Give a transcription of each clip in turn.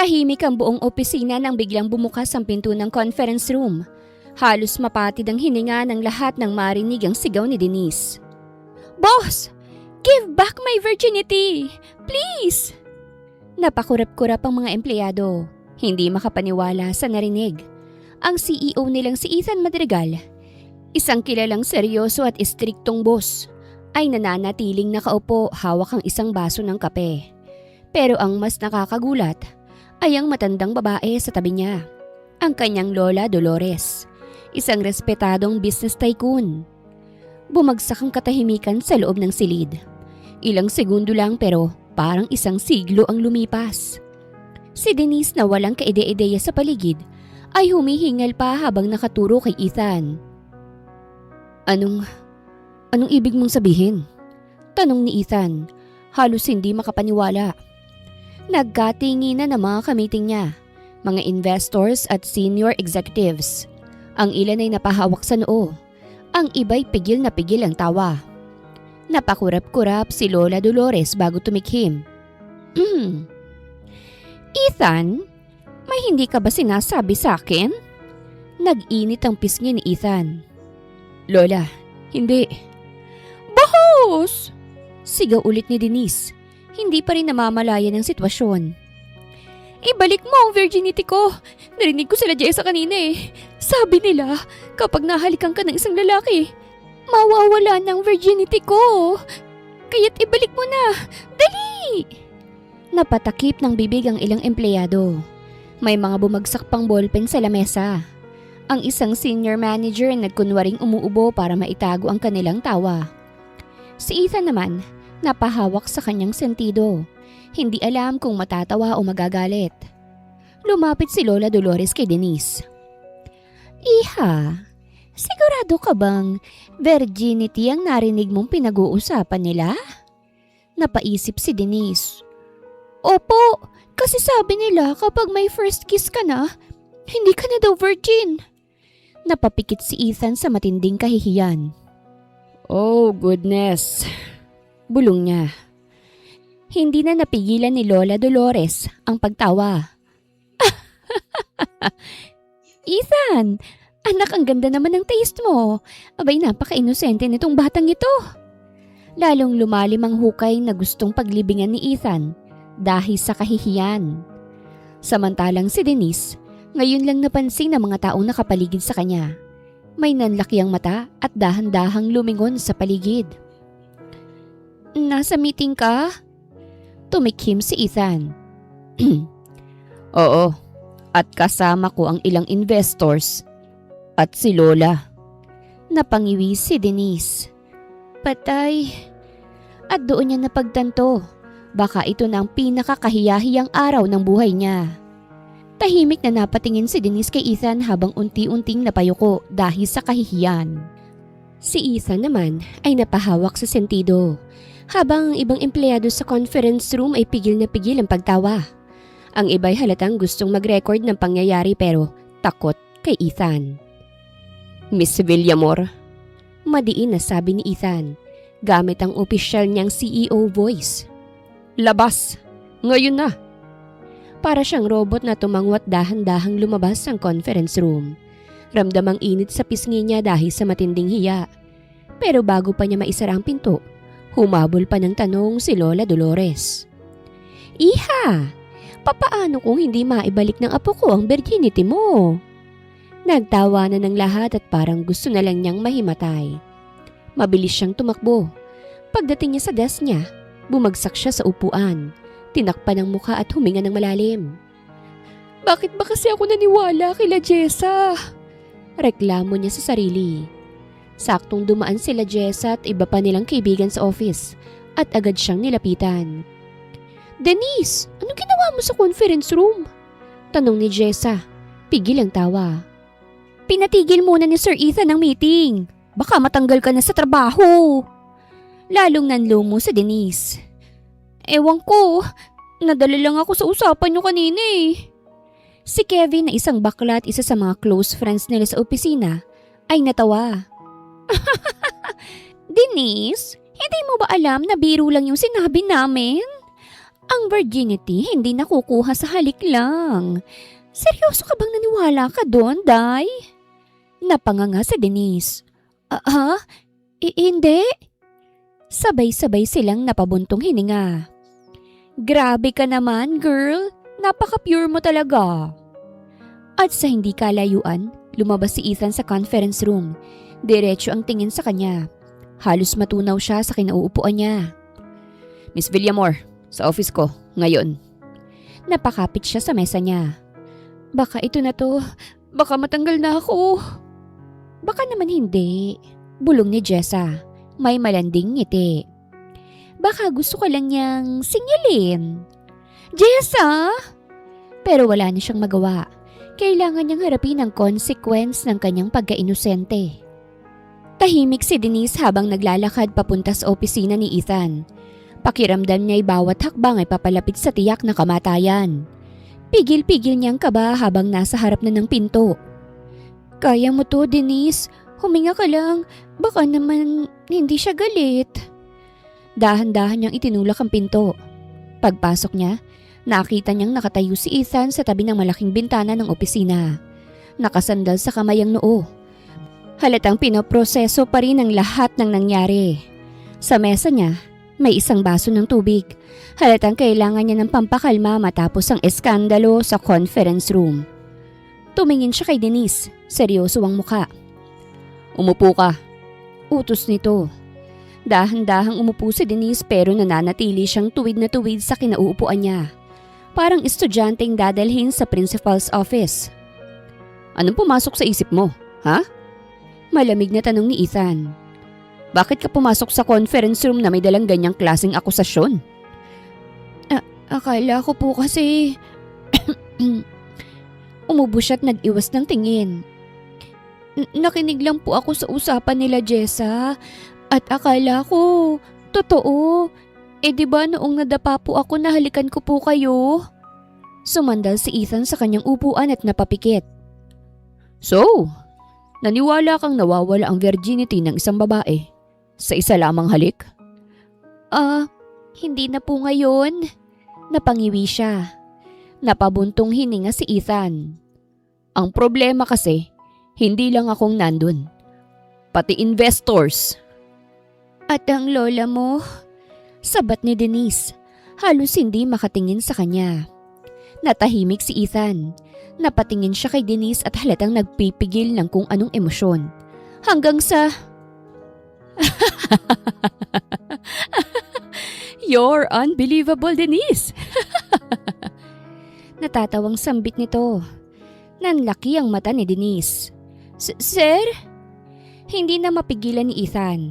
Tahimik ang buong opisina nang biglang bumukas ang pinto ng conference room. Halos mapatid ang hininga ng lahat nang marinig ang sigaw ni Denise. "Boss! Give back my virginity! Please!" Napakurap-kurap ang mga empleyado. Hindi makapaniwala sa narinig. Ang CEO nilang si Ethan Madrigal, isang kilalang seryoso at istriktong boss, ay nananatiling nakaupo hawak ang isang baso ng kape. Pero ang mas nakakagulat ay ang matandang babae sa tabi niya, ang kanyang lola Dolores, isang respetadong business tycoon. Bumagsak ang katahimikan sa loob ng silid. Ilang segundo lang pero parang isang siglo ang lumipas. Si Denise na walang kaide-ideya sa paligid ay humihingal pa habang nakaturo kay Ethan. Anong ibig mong sabihin? Tanong ni Ethan, halos hindi makapaniwala. Nagkatinginan ang mga kamiting niya, mga investors at senior executives. Ang ilan ay napahawak sa noo, ang iba'y pigil na pigil ang tawa. Napakurap-kurap si Lola Dolores bago tumikhim. "Ethan, may hindi ka ba sinasabi sa akin?" Nag-init ang pisngi ni Ethan. "Lola, hindi." "Boss!" Sigaw ulit ni Denise. Hindi pa rin namamalayan ang sitwasyon. "Ibalik mo ang virginity ko. Narinig ko sila Jessa kanina eh. Sabi nila, kapag nahalikan ka ng isang lalaki, mawawala ng virginity ko. Kaya't ibalik mo na. Dali!" Napatakip ng bibig ang ilang empleyado. May mga bumagsak pang ballpen sa lamesa. Ang isang senior manager nagkunwaring umuubo para maitago ang kanilang tawa. Si Ethan naman, napahawak sa kanyang sentido. Hindi alam kung matatawa o magagalit. Lumapit si Lola Dolores kay Denise. "Iha, sigurado ka bang virginity ang narinig mong pinag-uusapan nila?" Napaisip si Denise. "Opo, kasi sabi nila kapag may first kiss ka na, hindi ka na daw virgin." Napapikit si Ethan sa matinding kahihiyan. "Oh goodness," bulong niya. Hindi na napigilan ni Lola Dolores ang pagtawa. "Ethan, anak, ang ganda naman ng taste mo. Abay, napaka-inosente nitong batang ito." Lalong lumalim ang hukay na gustong paglibingan ni Ethan dahil sa kahihiyan. Samantalang si Denise, ngayon lang napansin ng mga taong nakapaligid sa kanya. May nanlaki ang mata at dahan-dahang lumingon sa paligid. "Nasa meeting ka?" Tumikhim si Ethan. "Oo, at kasama ko ang ilang investors at si Lola." Napangiwi si Denise. Patay. At doon niya napagtanto, baka ito na ang pinakakahiyahiyang araw ng buhay niya. Tahimik na napatingin si Denise kay Ethan habang unti-unting napayuko dahil sa kahihiyan. Si Ethan naman ay napahawak sa sentido, habang ang ibang empleyado sa conference room ay pigil na pigil ang pagtawa. Ang iba'y halatang gustong mag-record ng pangyayari pero takot kay Ethan. "Miss Villamor," madiin na sabi ni Ethan, gamit ang opisyal niyang CEO voice. "Labas! Ngayon na!" Para siyang robot na tumangwat dahan-dahang lumabas ang conference room. Ramdam ang init sa pisngi niya dahil sa matinding hiya. Pero bago pa niya maisara ang pinto, humabol pa ng tanong si Lola Dolores. "Iha, papaano kung hindi maibalik ng apo ko ang virginity mo?" Nagtawanan ng lahat at parang gusto na lang niyang mahimatay. Mabilis siyang tumakbo. Pagdating niya sa desk niya, bumagsak siya sa upuan. Tinakpan ang mukha at huminga ng malalim. "Bakit ba kasi ako naniwala kila Jessa?" Reklamo niya sa sarili. Saktong dumaan sila Jessa at iba pa nilang kaibigan sa office at agad siyang nilapitan. "Denise, anong ginawa mo sa conference room?" Tanong ni Jessa. Pigil ang tawa. "Pinatigil muna ni Sir Ethan ang meeting. Baka matanggal ka na sa trabaho." Lalong nanlumo sa Denise. "Ewan ko, nadala lang ako sa usapan niyo kanina eh." Si Kevin na isang bakla at isa sa mga close friends nila sa opisina ay natawa. "Denise, hindi mo ba alam na biro lang yung sinabi namin? Ang virginity hindi nakukuha sa halik lang. Seryoso ka bang naniwala ka doon, Day? Napanganga si Denise. Hindi. Sabay-sabay silang napabuntong hininga. Grabe ka naman, girl. Napaka-pure mo talaga. At sa hindi kalayuan, lumabas si Ethan sa conference room. Diretso ang tingin sa kanya. Halos matunaw siya sa kinauupuan niya. Miss Villamor, sa office ko, ngayon. Napakapit siya sa mesa niya. Baka ito na to. Baka matanggal na ako. Baka naman hindi. Bulong ni Jessa. May malanding ngiti. Baka gusto ko lang niyang singilin. Jessa! Pero wala na siyang magawa. Kailangan niyang harapin ang consequence ng kanyang pagka-inosente. Tahimik si Denise habang naglalakad papunta sa opisina ni Ethan. Pakiramdam niya'y bawat hakbang ay papalapit sa tiyak na kamatayan. Pigil-pigil niyang kaba habang nasa harap na ng pinto. Kaya mo to, Denise. Huminga ka lang. Baka naman hindi siya galit. Dahan-dahan niyang itinulak ang pinto. Pagpasok niya, nakita niyang nakatayo si Ethan sa tabi ng malaking bintana ng opisina. Nakasandal sa kamay ang noo. Halatang pinoproseso pa rin ang lahat ng nangyari. Sa mesa niya, may isang baso ng tubig. Halatang kailangan niya ng pampakalma matapos ang eskandalo sa conference room. Tumingin siya kay Denise. Seryoso ang muka. Umupo ka. Utos nito. Dahan-dahang umupo si Denise pero nananatili siyang tuwid na tuwid sa kinauupuan niya. Parang estudyanteng dadalhin sa principal's office. Anong pumasok sa isip mo, ha? Malamig na tanong ni Ethan. Bakit ka pumasok sa conference room na may dalang ganyang klaseng akusasyon? Akala ko po kasi... Umubo siya at nag-iwas ng tingin. Nakinig lang po ako sa usapan nila, Jessa. At akala ko, totoo. Di ba noong nadapa po ako nahalikan ko po kayo? Sumandal si Ethan sa kanyang upuan at napapikit. So, naniwala kang nawawala ang virginity ng isang babae sa isa lamang halik? Hindi na po ngayon. Napangiwi siya. Napabuntong hininga si Ethan. Ang problema kasi, hindi lang akong nandun. Pati investors. At ang lola mo? Sabat ni Denise. Halos hindi makatingin sa kanya. Natahimik si Ethan. Napatingin siya kay Denise at halatang nagpipigil ng kung anong emosyon. Hanggang sa... You're unbelievable, Denise! Natatawang sambit nito. Nanlaki ang mata ni Denise. Sir? Hindi na mapigilan ni Ethan.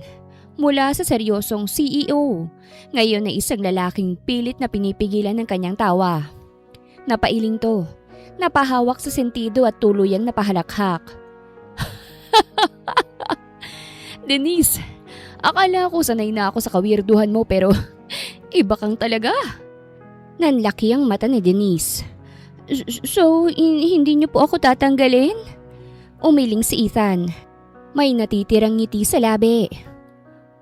Mula sa seryosong CEO, ngayon ay isang lalaking pilit na pinipigilan ng kanyang tawa. Napailing to. Napahawak sa sentido at tuluyang napahalakhak. Denise, akala ko sanay na ako sa kawirduhan mo pero iba kang talaga. Nanlaki ang mata ni Denise. So, hindi niyo po ako tatanggalin? Umiling si Ethan. May natitirang ngiti sa labi.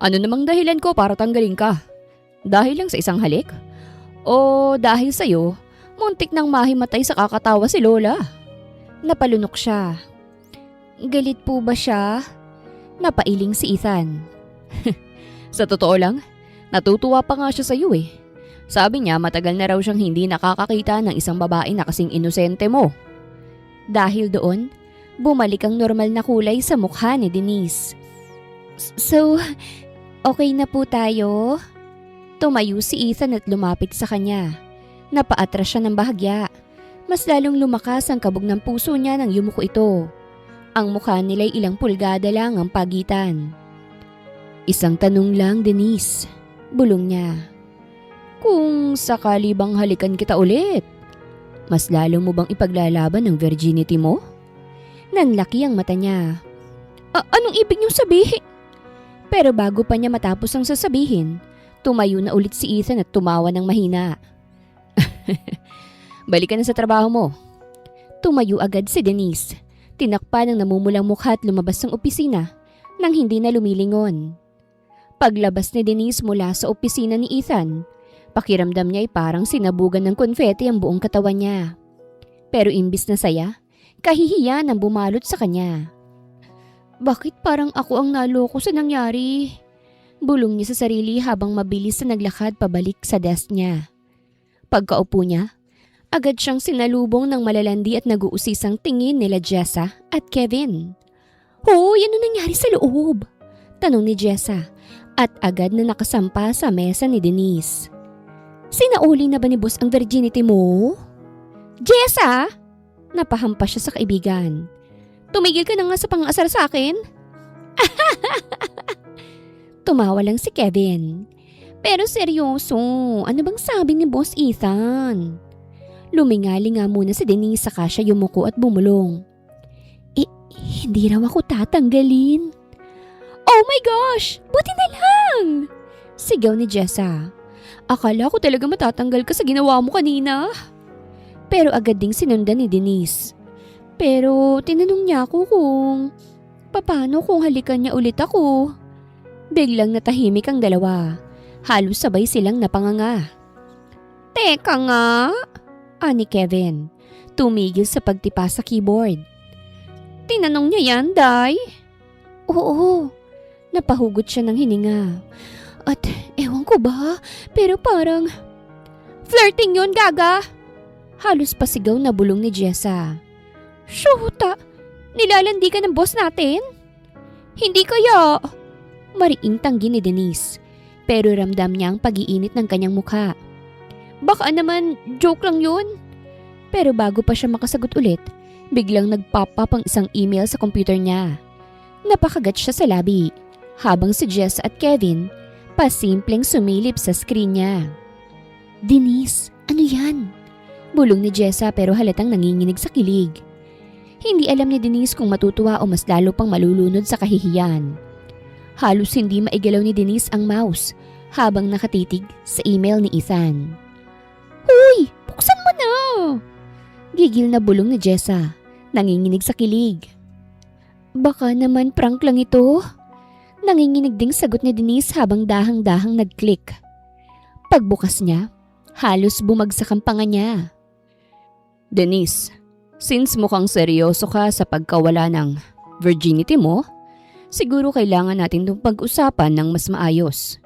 Ano namang dahilan ko para tanggalin ka? Dahil lang sa isang halik? O dahil sa'yo, muntik nang mahimatay sa kakatawa si Lola? Napalunok siya. Galit po ba siya? Napailing si Ethan. Sa totoo lang, natutuwa pa nga siya sa'yo eh. Sabi niya matagal na raw siyang hindi nakakakita ng isang babae na kasing inosente mo. Dahil doon, bumalik ang normal na kulay sa mukha ni Denise. So, okay na po tayo? Tumayo si Ethan at lumapit sa kanya. Napaatras siya ng bahagya. Mas lalong lumakas ang kabog ng puso niya nang yumuko ito. Ang mukha nila'y ilang pulgada lang ang pagitan. Isang tanong lang, Denise. Bulong niya. Kung sakali bang halikan kita ulit, mas lalo mo bang ipaglalaban ang virginity mo? Nanlaki ang mata niya. Anong ibig niyong sabihin? Pero bago pa niya matapos ang sasabihin, tumayo na ulit si Ethan at tumawa ng mahina. Balik ka na sa trabaho mo. Tumayo agad si Denise. Tinakpan ng namumulang mukha at lumabas ng opisina nang hindi na lumilingon. Paglabas ni Denise mula sa opisina ni Ethan, Pakiramdam niya ay parang sinabugan ng konfeti ang buong katawan niya. Pero imbis na saya, kahihiyan ang bumalot sa kanya. Bakit parang ako ang naloko sa nangyari? Bulong niya sa sarili habang mabilis na naglakad pabalik sa desk niya. Pagkaupo niya, agad siyang sinalubong ng malalandi at nag-uusisang tingin nila Jessa at Kevin. Hoy, ano nangyari sa loob? Tanong ni Jessa at agad na nakasampa sa mesa ni Denise. Sinauli na ba ni boss ang virginity mo? Jessa! Napahampas siya sa kaibigan. Tumigil ka na nga sa pang-asar sa akin. Tumawa lang si Kevin. Pero seryoso, ano bang sabi ni Boss Ethan? Lumingali nga muna si Denise saka siya yumuko at bumulong. Hindi raw ako tatanggalin. Oh my gosh! Buti na lang! Sigaw ni Jessa. Akala ko talaga matatanggal ka sa ginawa mo kanina. Pero agad ding sinundan ni Denise. Pero tinanong niya ako kung paano kung halikan niya ulit ako. Biglang natahimik ang dalawa. Halos sabay silang napanganga. Teka nga, ani Kevin. Tumigil sa pagtipa sa keyboard. Tinanong niya yan, Day? Oo, napahugot siya ng hininga. At ewan ko ba, pero parang flirting yun, gaga! Halos pasigaw na bulong ni Jessa. Shoota! Nilalandi ka ng boss natin? Hindi kaya! Mariing tanggi ni Denise. Pero ramdam niya ang pag-iinit ng kanyang mukha. Baka naman joke lang yun. Pero bago pa siya makasagot ulit, biglang nag-pop up ang isang email sa computer niya. Napakagat siya sa labi, habang si Jess at Kevin pasimpleng sumilip sa screen niya. Denise, ano yan? Bulong ni Jessa pero halatang nanginginig sa kilig. Hindi alam ni Denise kung matutuwa o mas lalo pang malulunod sa kahihiyan. Halos hindi maigalaw ni Denise ang mouse habang nakatitig sa email ni Ethan. Huy! Buksan mo na! Gigil na bulong ni Jessa, nanginginig sa kilig. Baka naman prank lang ito? Nanginginig ding sagot ni Denise habang dahang-dahang nag-click. Pagbukas niya, halos bumagsak ang panga niya. Denise, since mukhang seryoso ka sa pagkawala ng virginity mo, siguro kailangan natin itong pag-usapan ng mas maayos.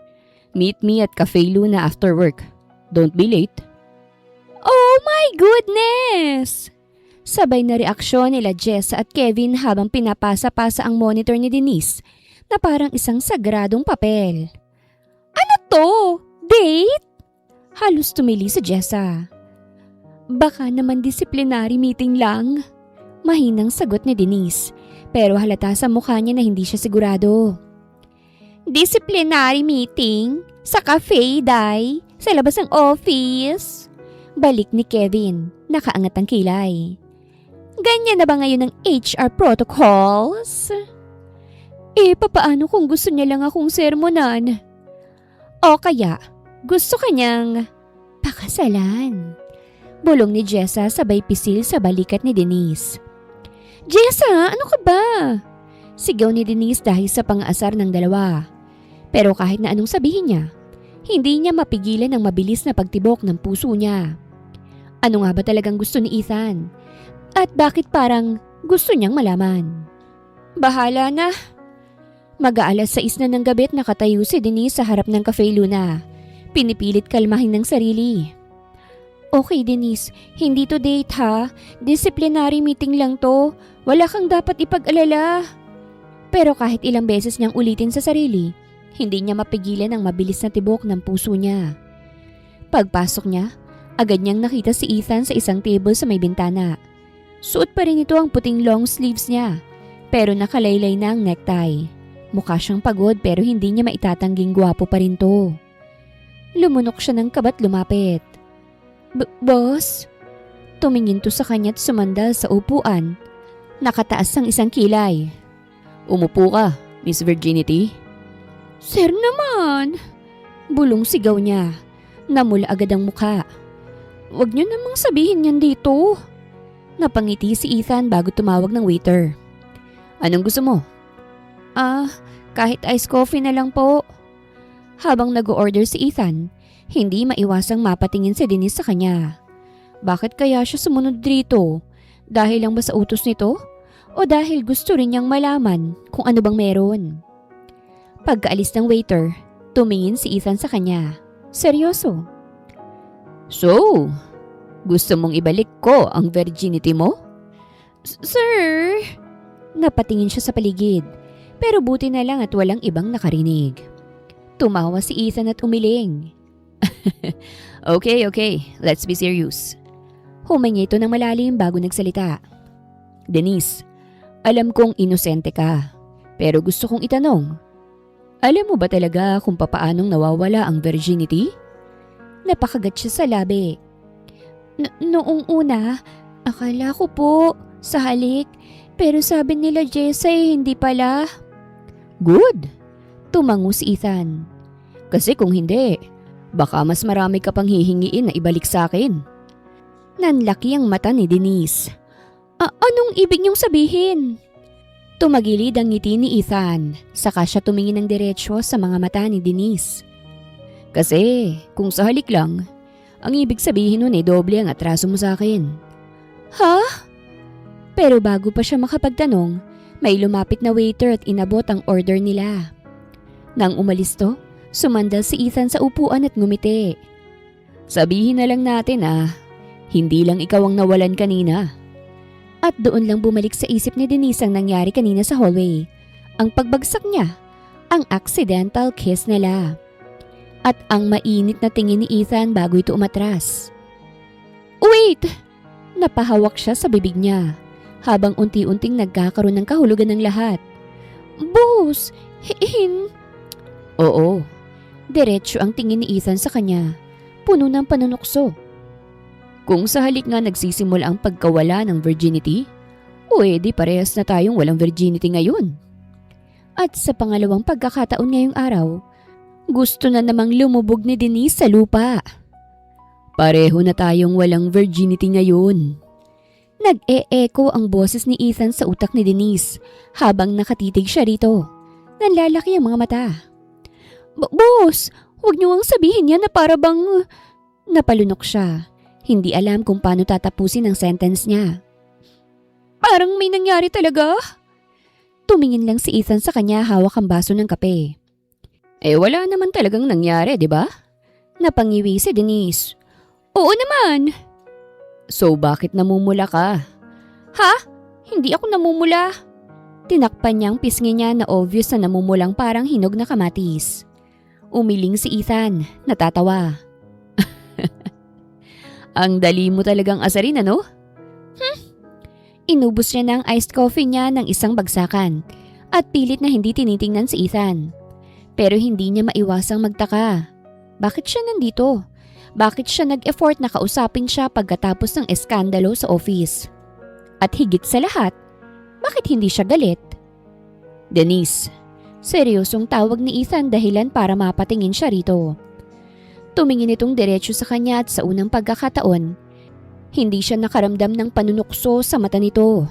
Meet me at Cafe Luna after work. Don't be late. Oh my goodness! Sabay na reaksyon nila Jessa at Kevin habang pinapasa-pasa ang monitor ni Denise na parang isang sagradong papel. Ano to? Date? Halos tumili si Jessa. Baka naman disciplinary meeting lang. Mahinang sagot ni Denise, pero halata sa mukha niya na hindi siya sigurado. Disciplinary meeting? Sa cafe, Day? Sa labas ng office? Balik ni Kevin, nakaangat ang kilay. Ganyan na ba ngayon ang HR protocols? Papaano kung gusto niya lang akong sermonan? O kaya, gusto kanyang pakasalan? Bulong ni Jessa sabay pisil sa balikat ni Denise. Jessa, ano ka ba? Sigaw ni Denise dahil sa pang-aasar ng dalawa. Pero kahit na anong sabihin niya, hindi niya mapigilan ang mabilis na pagtibok ng puso niya. Ano nga ba talagang gusto ni Ethan? At bakit parang gusto niyang malaman? Bahala na. Mag-aalas 6 na ng gabi at nakatayo si Denise sa harap ng Cafe Luna. Pinipilit kalmahin ng sarili. Okay Denise, hindi to date ha. Disciplinary meeting lang to. Wala kang dapat ipag-alala. Pero kahit ilang beses niyang ulitin sa sarili, hindi niya mapigilan ang mabilis na tibok ng puso niya. Pagpasok niya, agad niyang nakita si Ethan sa isang table sa may bintana. Suot pa rin ito ang puting long sleeves niya, pero nakalaylay na ang necktie. Mukha siyang pagod pero hindi niya maitatangging gwapo pa rin to. Lumunok siya ng kabat lumapit. Boss? Tumingin to sa kanya at sumandal sa upuan. Nakataas ang isang kilay. Umupo ka, Miss Virginity. Sir naman! Bulong sigaw niya. Namula agad ang mukha. Huwag niyo namang sabihin yan dito. Napangiti si Ethan bago tumawag ng waiter. Anong gusto mo? Kahit iced coffee na lang po. Habang nag-order si Ethan, Hindi maiwasang mapatingin si Denise sa kanya. Bakit kaya siya sumunod dito? Dahil lang ba sa utos nito? O dahil gusto rin niyang malaman kung ano bang meron? Pagkaalis ng waiter, tumingin si Ethan sa kanya. Seryoso. So, gusto mong ibalik ko ang virginity mo? Sir? Napatingin siya sa paligid, pero buti na lang at walang ibang nakarinig. Tumawa si Ethan at umiling. Okay, let's be serious. Humingi ito ng malalim bago nagsalita. Denise, alam kong inosente ka, pero gusto kong itanong. Alam mo ba talaga kung papaanong nawawala ang virginity? Napakagat siya sa labi. Noong una, akala ko po sa halik, pero sabi nila Jessa hindi pala. Good! Tumango si Ethan. Kasi kung hindi, baka mas marami ka pang hihingiin na ibalik sa akin. Nanlaki ang mata ni Denise. Anong ibig niyong sabihin? Tumagilid ang ngiti ni Ethan, saka siya tumingin ng diretsyo sa mga mata ni Denise. Kasi kung sa halik lang, ang ibig sabihin nun doble ang atraso mo sa akin. Ha? Pero bago pa siya makapagtanong, may lumapit na waiter at inabot ang order nila. Nang umalis to, sumandal si Ethan sa upuan at ngumiti. Sabihin na lang natin hindi lang ikaw ang nawalan kanina. At doon lang bumalik sa isip ni Denise ang nangyari kanina sa hallway. Ang pagbagsak niya, ang accidental kiss nila. At ang mainit na tingin ni Ethan bago ito umatras. Wait! Napahawak siya sa bibig niya habang unti-unting nagkakaroon ng kahulugan ng lahat. Boss! Oo. Diretso ang tingin ni Ethan sa kanya. Puno ng panunukso. Kung sa halik nga nagsisimula ang pagkawala ng virginity, di parehas na tayong walang virginity ngayon. At sa pangalawang pagkakataon ngayong araw, gusto na namang lumubog ni Denise sa lupa. Pareho na tayong walang virginity ngayon. Nag-e-echo ang boses ni Ethan sa utak ni Denise habang nakatitig siya rito. Nanlalaki ang mga mata. Boss, huwag niyo ang sabihin niya na para bang... Napalunok siya. Hindi alam kung paano tatapusin ang sentence niya. Parang may nangyari talaga. Tumingin lang si Ethan sa kanya hawak ang baso ng kape. Wala naman talagang nangyari, di ba? Napangiwi si Denise. Oo naman. So bakit namumula ka? Ha? Hindi ako namumula. Tinakpan niya ang pisngi niya na obvious na namumulang parang hinog na kamatis. Umiling si Ethan, natatawa. Ang dali mo talagang asarin, ano? Inubos niya na ang iced coffee niya ng isang bagsakan at pilit na hindi tinitingnan si Ethan. Pero hindi niya maiwasang magtaka. Bakit siya nandito? Bakit siya nag-effort na kausapin siya pagkatapos ng eskandalo sa office? At higit sa lahat, bakit hindi siya galit? Denise, seryosong tawag ni Ethan dahilan para mapatingin siya rito. Tumingin itong diretsyo sa kanya at sa unang pagkakataon, hindi siya nakaramdam ng panunukso sa mata nito,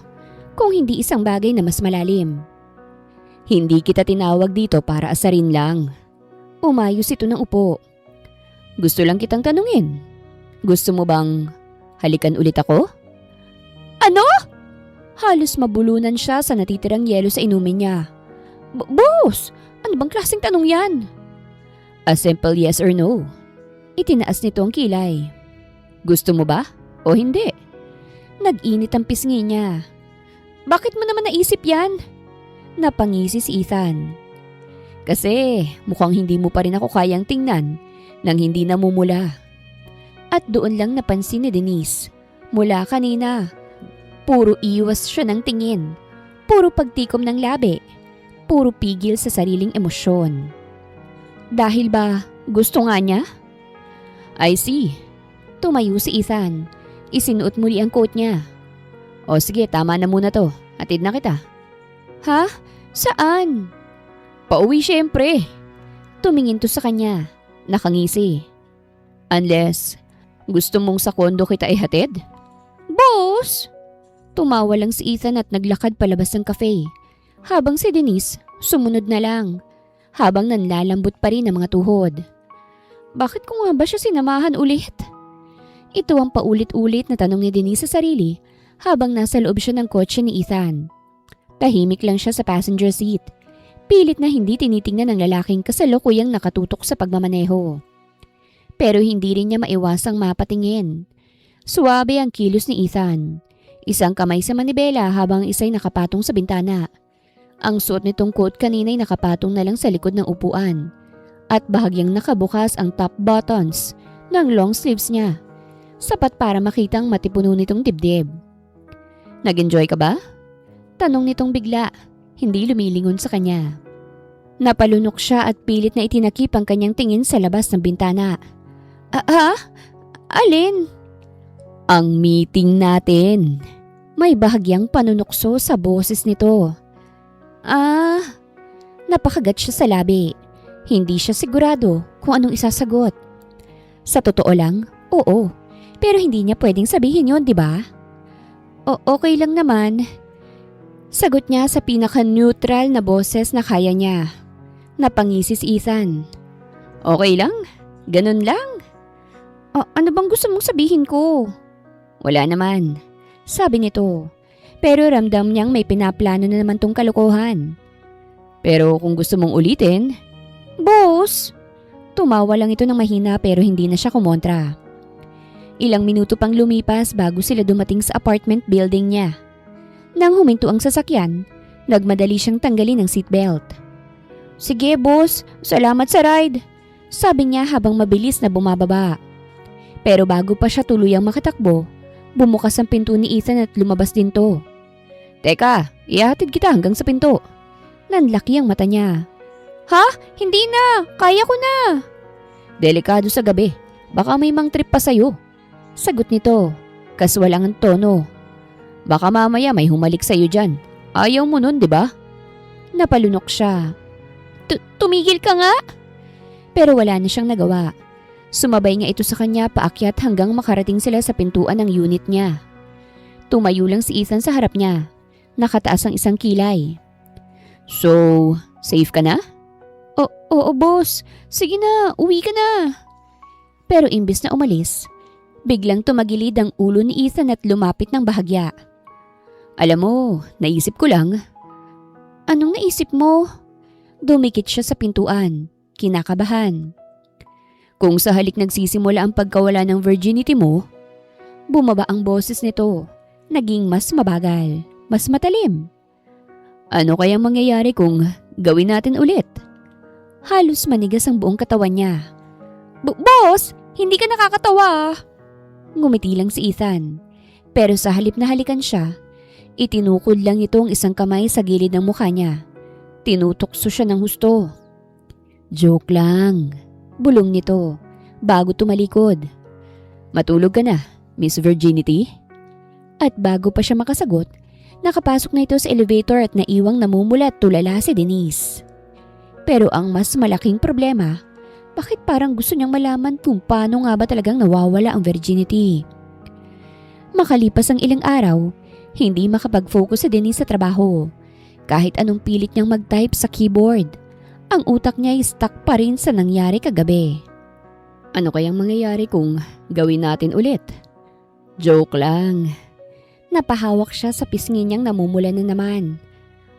kung hindi isang bagay na mas malalim. Hindi kita tinawag dito para asarin lang. Umayos ito ng upo. Gusto lang kitang tanungin. Gusto mo bang halikan ulit ako? Ano? Halos mabulunan siya sa natitirang yelo sa inumin niya. Boss, ano bang klaseng tanong yan? A simple yes or no. Itinaas nito ang kilay. Gusto mo ba o hindi? Nag-init ang pisngi niya. Bakit mo naman naisip yan? Napangisi si Ethan. Kasi mukhang hindi mo pa rin ako kayang tingnan nang hindi namumula. At doon lang napansin ni Denise. Mula kanina, puro iwas siya ng tingin. Puro pagtikom ng labi. Puro pigil sa sariling emosyon. Dahil ba gusto nga niya? I see. Tumayo si Ethan. Isinuot muli ang coat niya. O sige, tama na muna to. Hatid na kita. Ha? Saan? Pauwi syempre. Tumingin to sa kanya. Nakangisi. Unless, gusto mong sa kondo kita ihatid? Boss! Tumawa lang si Ethan at naglakad palabas ng cafe. Habang si Denise, sumunod na lang. Habang nanlalambot pa rin ang mga tuhod. Bakit ko nga ba siya sinamahan ulit? Ito ang paulit-ulit na tanong ni Denise sa sarili habang nasa loob siya ng kotse ni Ethan. Tahimik lang siya sa passenger seat. Pilit na hindi tinitingnan ng lalaking kasalukuyang nakatutok sa pagmamaneho. Pero hindi rin niya maiwasang mapatingin. Suwabe ang kilos ni Ethan. Isang kamay sa manibela habang isa'y nakapatong sa bintana. Ang suot nitong coat kanina'y nakapatong na lang sa likod ng upuan. At bahagyang nakabukas ang top buttons ng long sleeves niya. Sapat para makitang matipuno nitong dibdib. Nag-enjoy ka ba? Tanong nitong bigla, hindi lumilingon sa kanya. Napalunok siya at pilit na itinakip ang kanyang tingin sa labas ng bintana. Alin? Ang meeting natin. May bahagyang panunukso sa boses nito. Napakagat siya sa labi. Hindi siya sigurado kung anong isasagot. Sa totoo lang, oo. Pero hindi niya pwedeng sabihin yon, di ba? Okay lang naman. Sagot niya sa pinaka-neutral na boses na kaya niya. Napangisi si Ethan. Okay lang? Ganun lang? Ano bang gusto mong sabihin ko? Wala naman, sabi nito. Pero ramdam niyang may pinaplano na naman tong kalokohan. Pero kung gusto mong ulitin, boss! Tumawa lang ito ng mahina pero hindi na siya kumontra. Ilang minuto pang lumipas bago sila dumating sa apartment building niya. Nang huminto ang sasakyan, nagmadali siyang tanggalin ang seatbelt. Sige boss, salamat sa ride, sabi niya habang mabilis na bumababa. Pero bago pa siya tuluyang makatakbo, bumukas ang pinto ni Ethan at lumabas din to. Teka, ihatid kita hanggang sa pinto. Nanlaki ang mata niya. Ha? Hindi na! Kaya ko na! Delikado sa gabi. Baka may mang trip pa sa'yo. Sagot nito. Kaswal ang tono. Baka mamaya may humalik sa'yo dyan. Ayaw mo nun, di ba? Napalunok siya. Tumigil ka nga! Pero wala na siyang nagawa. Sumabay nga ito sa kanya paakyat hanggang makarating sila sa pintuan ng unit niya. Tumayo lang si Ethan sa harap niya. Nakataas ang isang kilay. So, safe ka na? Oo boss. Sige na, uwi ka na. Pero imbis na umalis, biglang tumagilid ang ulo ni Ethan at lumapit ng bahagya. Alam mo, naisip ko lang. Anong naisip mo? Dumikit siya sa pintuan, kinakabahan. Kung sa halik nagsisimula ang pagkawala ng virginity mo, bumaba ang boses nito, naging mas mabagal, mas matalim. Ano kayang mangyayari kung gawin natin ulit? Halos manigas ang buong katawan niya. Boss, hindi ka nakakatawa. Ngumiti lang si Ethan. Pero sa halip na halikan siya, itinukod lang ito ang isang kamay sa gilid ng mukha niya. Tinutokso siya ng husto. Joke lang. Bulong nito, bago tumalikod. Matulog ka na, Miss Virginity? At bago pa siya makasagot, nakapasok na ito sa elevator at naiwang namumula at tulala si Denise. Pero ang mas malaking problema, bakit parang gusto niyang malaman kung paano nga ba talagang nawawala ang virginity? Makalipas ang ilang araw, hindi makapag-focus si Denise sa trabaho. Kahit anong pilit niyang mag-type sa keyboard, ang utak niya ay stuck pa rin sa nangyari kagabi. Ano kayang mangyayari kung gawin natin ulit? Joke lang. Napahawak siya sa pisngi niyang namumula na naman.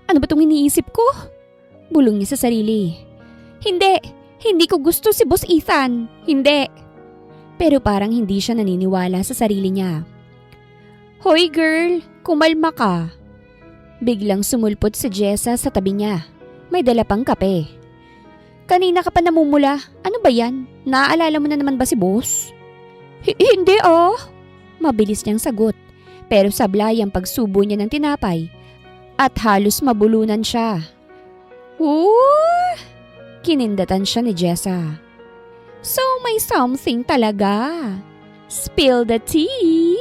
Ano ba itong iniisip ko? Bulong niya sa sarili. Hindi ko gusto si Boss Ethan. Hindi. Pero parang hindi siya naniniwala sa sarili niya. Hoy girl, kumalma ka. Biglang sumulpot si Jessa sa tabi niya. May dala pang kape. Kanina ka pa namumula. Ano ba yan? Naaalala mo na naman ba si boss? Hindi oh. Mabilis niyang sagot. Pero sablay ang pagsubo niya ng tinapay. At halos mabulunan siya. Kinindatan siya ni Jessa. So may something talaga. Spill the tea.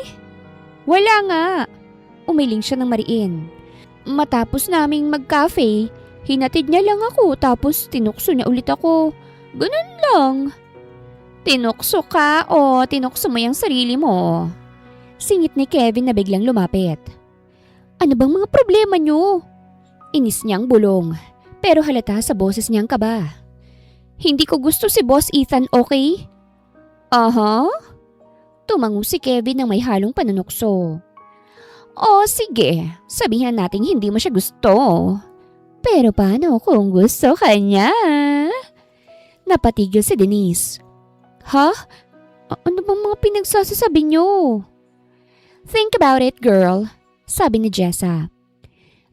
Wala nga. Umiling siya ng mariin. Matapos naming mag-cafe, hinatid niya lang ako tapos tinukso niya ulit ako. Ganun lang. Tinukso ka o tinukso mo yung sarili mo? Singit ni Kevin na biglang lumapit. Ano bang mga problema niyo? Inis niyang bulong, pero halata sa boses niyang kaba. Hindi ko gusto si Boss Ethan, okay? Aha? Tumango si Kevin ng may halong panunukso. O sige, sabihin natin hindi mo siya gusto. Pero paano kung gusto ka niya? Napatigil si Denise. Ha? Ano bang mga pinagsasasabi niyo? Think about it, girl, sabi ni Jessa.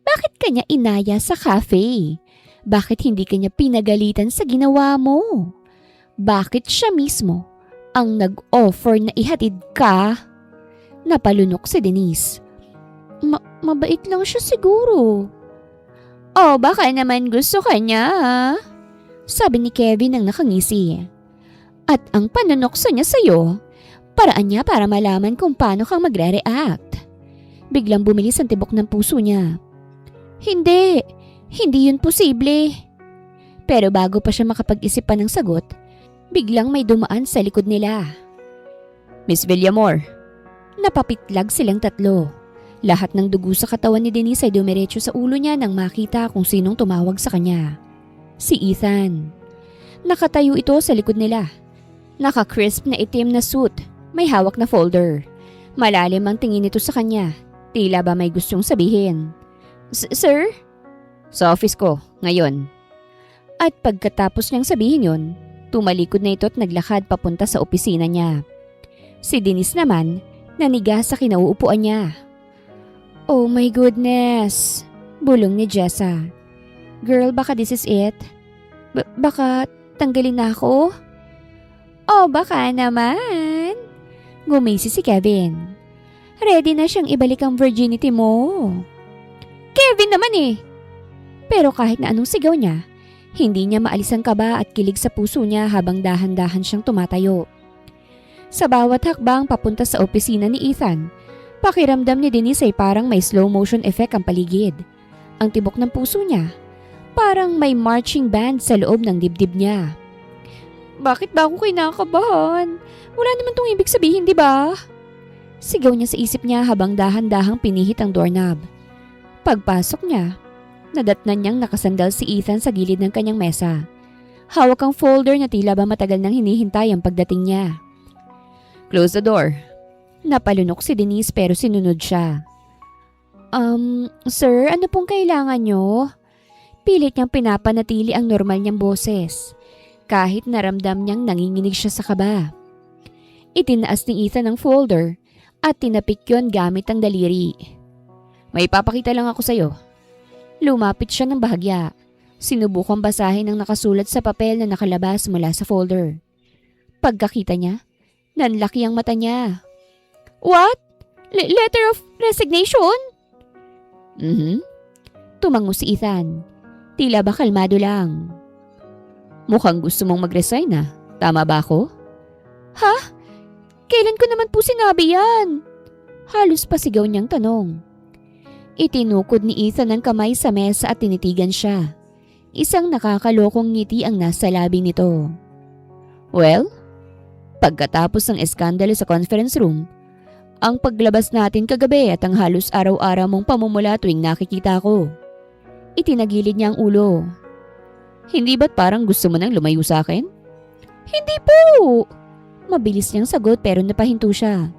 Bakit kanya inaya sa cafe? Bakit hindi kanya pinagalitan sa ginawa mo? Bakit siya mismo ang nag-offer na ihatid ka? Napalunok si Denise. Mabait lang siya siguro. Oh, baka naman gusto ka niya, sabi ni Kevin nang nakangisi. At ang panunokso niya sa'yo, paraan niya para malaman kung paano kang magre-react. Biglang bumilis ang tibok ng puso niya. Hindi yun posible. Pero bago pa siya makapag-isip pa ng sagot, biglang may dumaan sa likod nila. Miss Villamor. Napapitlag silang tatlo. Lahat ng dugo sa katawan ni Denise ay dumiretso sa ulo niya nang makita kung sinong tumawag sa kanya. Si Ethan. Nakatayo ito sa likod nila. Naka-crisp na itim na suit, may hawak na folder. Malalim ang tingin nito sa kanya. Tila ba may gustong sabihin. Sir? Sa office ko, ngayon. At pagkatapos niyang sabihin yon, tumalikod na ito at naglakad papunta sa opisina niya. Si Denise naman, naniga sa kinauupuan niya. Oh my goodness, bulong ni Jessa. Girl, baka this is it? Baka tanggalin na ako? Oh, baka naman. Gumisi si Kevin. Ready na siyang ibalik ang virginity mo. Kevin naman eh. Pero kahit na anong sigaw niya, hindi niya maalis ang kaba at kilig sa puso niya habang dahan-dahan siyang tumatayo. Sa bawat hakbang papunta sa opisina ni Ethan, pakiramdam ni Denise ay parang may slow motion effect ang paligid. Ang tibok ng puso niya, parang may marching band sa loob ng dibdib niya. Bakit ba ako kinakabahan? Wala naman tong ibig sabihin, di ba? Sigaw niya sa isip niya habang dahan-dahang pinihit ang doorknob. Pagpasok niya, nadatnan niyang nakasandal si Ethan sa gilid ng kanyang mesa. Hawak ang folder na tila ba matagal nang hinihintay ang pagdating niya. Close the door. Napalunok si Denise pero sinunod siya. Sir, ano pong kailangan niyo? Pilit niyang pinapanatili ang normal niyang boses. Kahit naramdam niyang nanginginig siya sa kaba. Itinaas ni Ethan ang folder at tinapik yon gamit ang daliri. May ipapakita lang ako sa'yo. Lumapit siya ng bahagya. Sinubukang basahin ang nakasulat sa papel na nakalabas mula sa folder. Pagkakita niya, nanlaki ang mata niya. What? Letter of resignation? Tumango si Ethan. Tila ba kalmado lang. Mukhang gusto mong mag-resign na. Tama ba ako? Ha? Kailan ko naman po sinabi yan? Halos pasigaw niyang tanong. Itinukod ni Ethan ang kamay sa mesa at tinitigan siya. Isang nakakalokong ngiti ang nasa labi nito. Well, pagkatapos ng eskandalo sa conference room, ang paglabas natin kagabi at ang halos araw-araw mong pamumula tuwing nakikita ko. Itinagilid niya ang ulo. Hindi ba't parang gusto mo nang lumayo sa akin? Hindi po! Mabilis niyang sagot pero napahinto siya.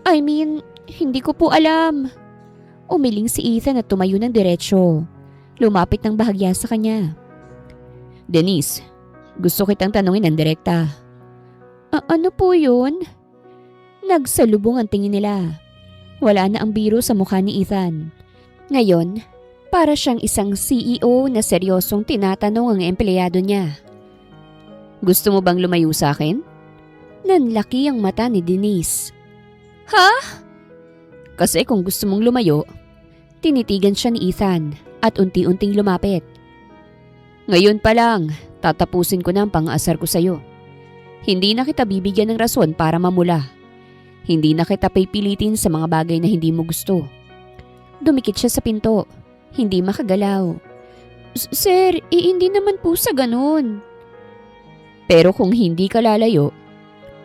I mean, hindi ko po alam. Umiling si Ethan at tumayo ng diretsyo. Lumapit ng bahagya sa kanya. Denise, gusto kitang tanungin ng direkta. Ano po yun? Nagsalubong ang tingin nila. Wala na ang biro sa mukha ni Ethan. Ngayon, para siyang isang CEO na seryosong tinatanong ang empleyado niya. Gusto mo bang lumayo sa akin? Nanlaki ang mata ni Denise. Ha? Kasi kung gusto mong lumayo, tinitigan siya ni Ethan at unti-unting lumapit. Ngayon pa lang, tatapusin ko na ang pang-aasar ko sa'yo. Hindi na kita bibigyan ng rason para mamula. Hindi na kita pipilitin sa mga bagay na hindi mo gusto. Dumikit siya sa pinto. Hindi makagalaw. Sir, hindi naman po sa ganun. Pero kung hindi ka lalayo,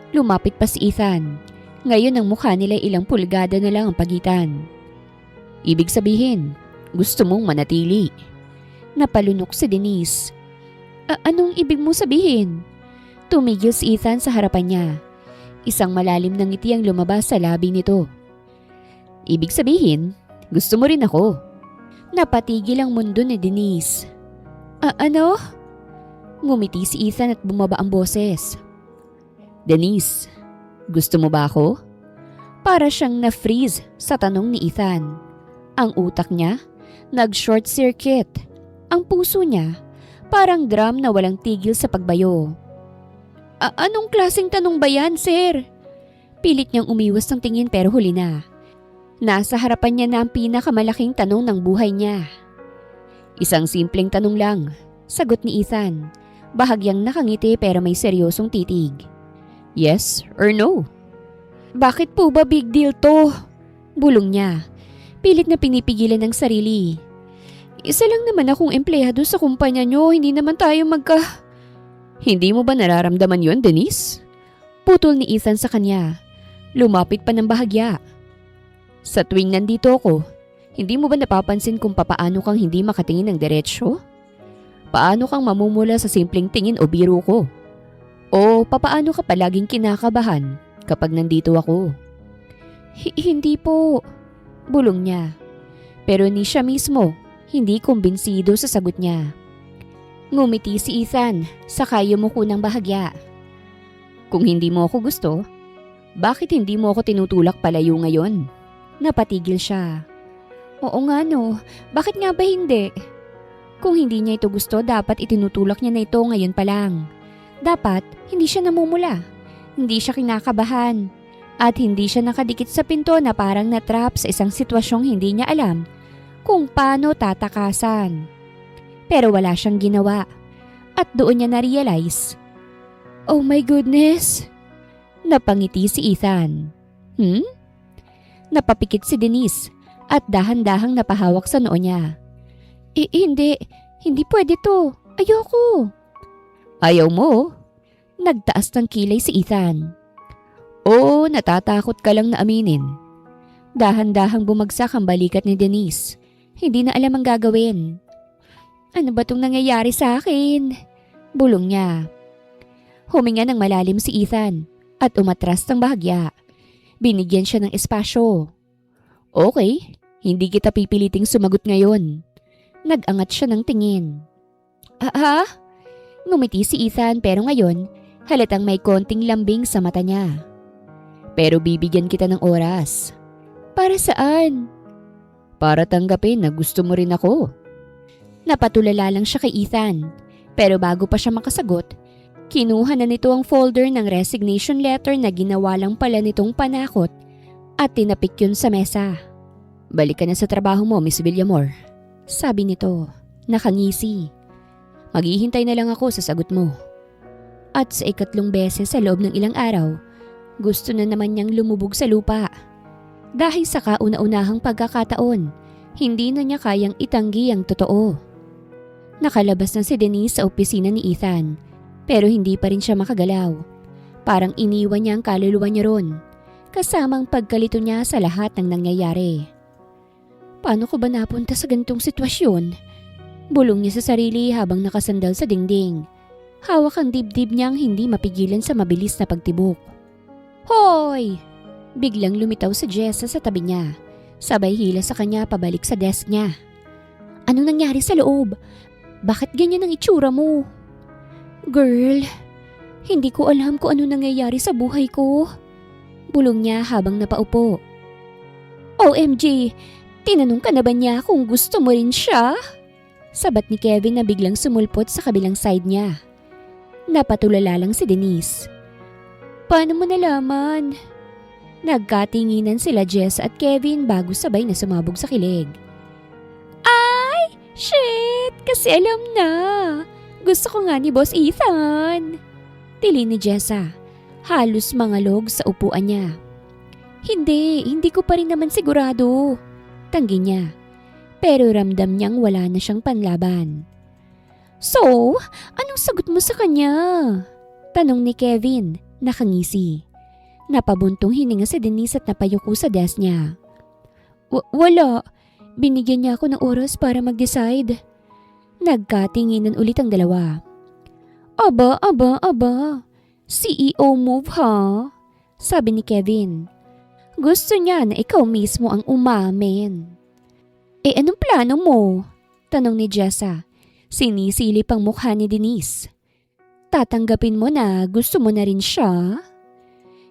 lumapit pa si Ethan. Ngayon ang mukha nila ilang pulgada na lang ang pagitan. Ibig sabihin, gusto mong manatili. Napalunok si Denise. Anong ibig mo sabihin? Tumigil si Ethan sa harapan niya. Isang malalim na ngiti ang lumabas sa labi nito. Ibig sabihin, gusto mo rin ako. Napatigil ang mundo ni Denise. Ano? Ngumiti si Ethan at bumaba ang boses. Denise, gusto mo ba ako? Para siyang na-freeze sa tanong ni Ethan. Ang utak niya, nag-short circuit. Ang puso niya, parang drum na walang tigil sa pagbayo. Anong klaseng tanong ba yan, sir? Pilit niyang umiwas ng tingin pero huli na. Nasa harapan niya na ang pinakamalaking tanong ng buhay niya. Isang simpleng tanong lang, sagot ni Ethan. Bahagyang nakangiti pero may seryosong titig. Yes or no? Bakit po ba big deal to? Bulong niya. Pilit na pinipigilan ng sarili. Isa lang naman akong empleyado sa kumpanya niyo, hindi naman tayo Hindi mo ba nararamdaman yon, Denise? Putol ni Ethan sa kanya. Lumapit pa ng bahagya. Sa tuwing nandito ako, hindi mo ba napapansin kung papaano kang hindi makatingin ng diretsyo? Paano kang mamumula sa simpleng tingin o biro ko? O papaano ka palaging kinakabahan kapag nandito ako? Hindi po, bulong niya. Pero ni siya mismo, hindi kumbinsido sa sagot niya. Ngumiti si Ethan, saka yumuko ng bahagya. Kung hindi mo ako gusto, bakit hindi mo ako tinutulak palayo ngayon? Napatigil siya. Oo nga no, bakit nga ba hindi? Kung hindi niya ito gusto, dapat itinutulak niya na ito ngayon pa lang. Dapat hindi siya namumula, hindi siya kinakabahan, at hindi siya nakadikit sa pinto na parang natrap sa isang sitwasyong hindi niya alam kung paano tatakasan. Pero wala siyang ginawa at doon niya na-realize. Oh my goodness! Napangiti si Ethan. Napapikit si Denise at dahan-dahang napahawak sa noo niya. Hindi pwede to. Ayoko. Ayaw mo? Nagtaas ng kilay si Ethan. Oo, natatakot ka lang na aminin. Dahan-dahang bumagsak ang balikat ni Denise. Hindi na alam ang gagawin. Ano ba tong nangyayari sa akin? Bulong niya. Huminga ng malalim si Ethan at umatras ng bahagya. Binigyan siya ng espasyo. Okay, hindi kita pipiliting sumagot ngayon. Nag-angat siya ng tingin. Ngumiti si Ethan pero ngayon halatang may konting lambing sa mata niya. Pero bibigyan kita ng oras. Para saan? Para tanggapin na gusto mo rin ako. Napatulala lang siya kay Ethan. Pero bago pa siya makasagot, kinuha na nito ang folder ng resignation letter na ginawa lang pala nitong panakot at tinapik yun sa mesa. Balik ka na sa trabaho mo, Miss Villamor. Sabi nito, nakangisi. Maghihintay na lang ako sa sagot mo. At sa ikatlong beses sa loob ng ilang araw, gusto na naman niyang lumubog sa lupa. Dahil sa kauna-unahang pagkakataon, hindi na niya kayang itanggi ang totoo. Nakalabas na si Denise sa opisina ni Ethan, pero hindi pa rin siya makagalaw. Parang iniwan niya ang kaluluwa niya ron, kasamang pagkalito niya sa lahat ng nangyayari. Paano ko ba napunta sa ganitong sitwasyon? Bulong niya sa sarili habang nakasandal sa dingding. Hawak ang dibdib niyang hindi mapigilan sa mabilis na pagtibok. Hoy! Biglang lumitaw si Jessa sa tabi niya. Sabay hila sa kanya pabalik sa desk niya. Anong nangyari sa loob? Bakit ganyan ang itsura mo? Girl, hindi ko alam kung ano nangyayari sa buhay ko. Bulong niya habang napaupo. OMG, tinanong ka na ba niya kung gusto mo rin siya? Sabat ni Kevin na biglang sumulpot sa kabilang side niya. Napatulala lang si Denise. Paano mo nalaman? Nagkatinginan sila Jess at Kevin bago sabay na sumabog sa kilig. Ay! Shit! Kasi alam na! Gusto ko nga ni Boss Ethan! Tili ni Jessa. Halos mangalog sa upuan niya. Hindi ko pa rin naman sigurado. Tanggi niya. Pero ramdam niyang wala na siyang panlaban. So, anong sagot mo sa kanya? Tanong ni Kevin, nakangisi. Napabuntong hininga si Denise at napayuko sa desk niya. Wala. Binigyan niya ako ng oras para mag-decide. Nagkatinginan ulit ang dalawa. Aba. CEO move ha? Sabi ni Kevin. Gusto niya na ikaw mismo ang umamin. Anong plano mo? Tanong ni Jessa. Sinisilip ang mukha ni Denise. Tatanggapin mo na gusto mo na rin siya?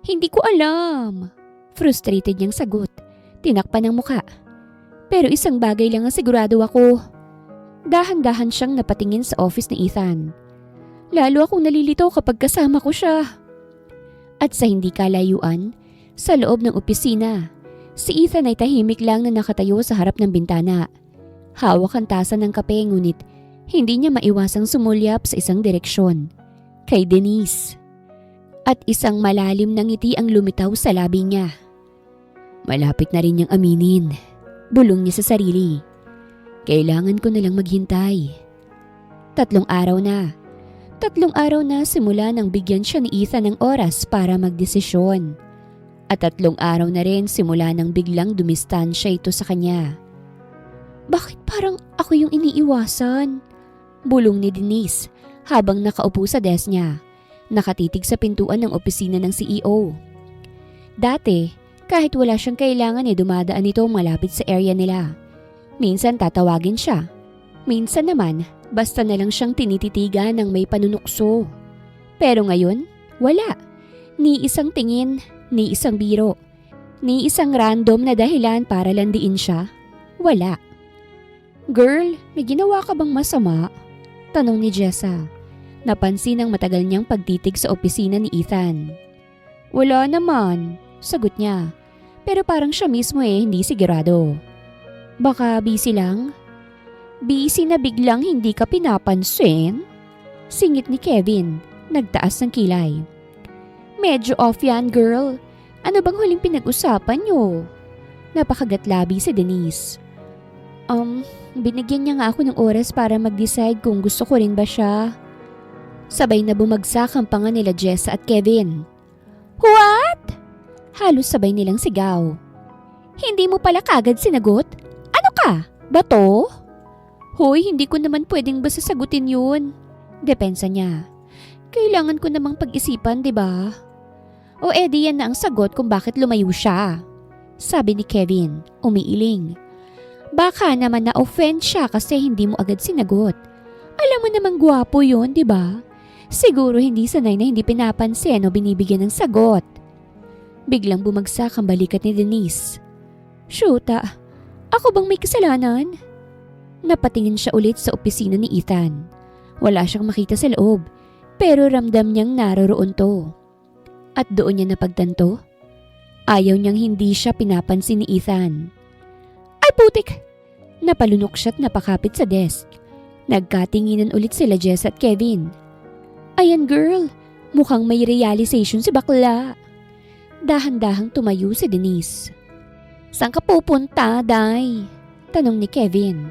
Hindi ko alam. Frustrated niyang sagot. Tinakpan ang muka. Pero isang bagay lang ang sigurado ako. Dahan-dahan siyang napatingin sa office ni Ethan. Lalo akong nalilito kapag kasama ko siya. At sa hindi kalayuan, sa loob ng opisina, si Ethan ay tahimik lang na nakatayo sa harap ng bintana. Hawak ang tasa ng kape ngunit hindi niya maiwasang sumulyap sa isang direksyon. Kay Denise. At isang malalim na ngiti ang lumitaw sa labi niya. Malapit na rin niyang aminin. Bulong niya sa sarili. Kailangan ko na lang maghintay. 3 araw na. 3 araw na simula nang bigyan siya ni Ethan ng oras para magdesisyon. At 3 araw na rin simula nang biglang dumistansya ito sa kanya. Bakit parang ako yung iniiwasan? Bulong ni Denise habang nakaupo sa desk niya. Nakatitig sa pintuan ng opisina ng CEO. Dati, kahit wala siyang kailangan dumadaan ito malapit sa area nila. Minsan tatawagin siya. Minsan naman, basta na lang siyang tinititigan ng may panunukso. Pero ngayon, wala. Ni isang tingin, ni isang biro, ni isang random na dahilan para landiin siya. Wala. Girl, may ginawa ka bang masama? Tanong ni Jessa. Napansin ang matagal niyang pagtitig sa opisina ni Ethan. Wala naman, sagot niya. Pero parang siya mismo hindi sigurado. Baka busy lang? Busy na biglang hindi ka pinapansin? Singit ni Kevin, nagtaas ng kilay. Medyo off yan, girl. Ano bang huling pinag-usapan niyo? Napakagatlabi si Denise. Binigyan niya nga ako ng oras para mag-decide kung gusto ko rin ba siya. Sabay na bumagsak ang panga nila Jessa at Kevin. What? Halos sabay nilang sigaw. Hindi mo pala kagad sinagot? Ano ka? Bato? Hoy, hindi ko naman pwedeng basta sagutin yun. Depensa niya. Kailangan ko namang pag-isipan, diba? O edi yan na ang sagot kung bakit lumayo siya. Sabi ni Kevin, umiiling. Baka naman na-offend siya kasi hindi mo agad sinagot. Alam mo namang gwapo yun, diba? Siguro hindi sanay na hindi pinapansin o binibigyan ng sagot. Biglang bumagsak ang balikat ni Denise. Shoota, ako bang may kasalanan? Napatingin siya ulit sa opisina ni Ethan. Wala siyang makita sa loob, pero ramdam niyang naroroon to. At doon niya napagtanto, ayaw niyang hindi siya pinapansin ni Ethan. Ay putik! Napalunok siya't napakapit sa desk. Nagkatinginan ulit sila Jess at Kevin. Ayan girl, mukhang may realization si bakla. Dahan-dahang tumayo si Denise. Saan ka pupunta, Day? Tanong ni Kevin.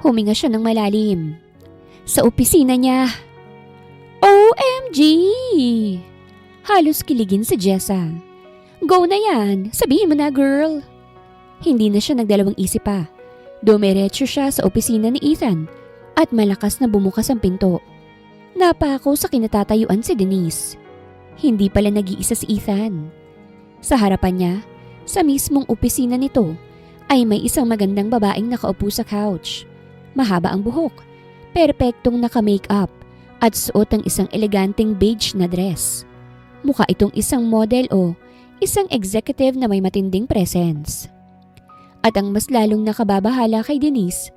Huminga siya ng malalim. Sa opisina niya. OMG! Halos kiligin si Jessa. Go na yan, sabihin mo na girl. Hindi na siya nagdalawang isip pa. Dumiretso siya sa opisina ni Ethan at malakas na bumukas ang pinto. Napako sa kinatatayuan si Denise. Hindi pala nag-iisa si Ethan. Sa harapan niya, sa mismong opisina nito, ay may isang magandang babaeng nakaupo sa couch. Mahaba ang buhok, perpektong naka-makeup at suot ang isang eleganteng beige na dress. Mukha itong isang model o isang executive na may matinding presence. At ang mas lalong nakababahala kay Denise,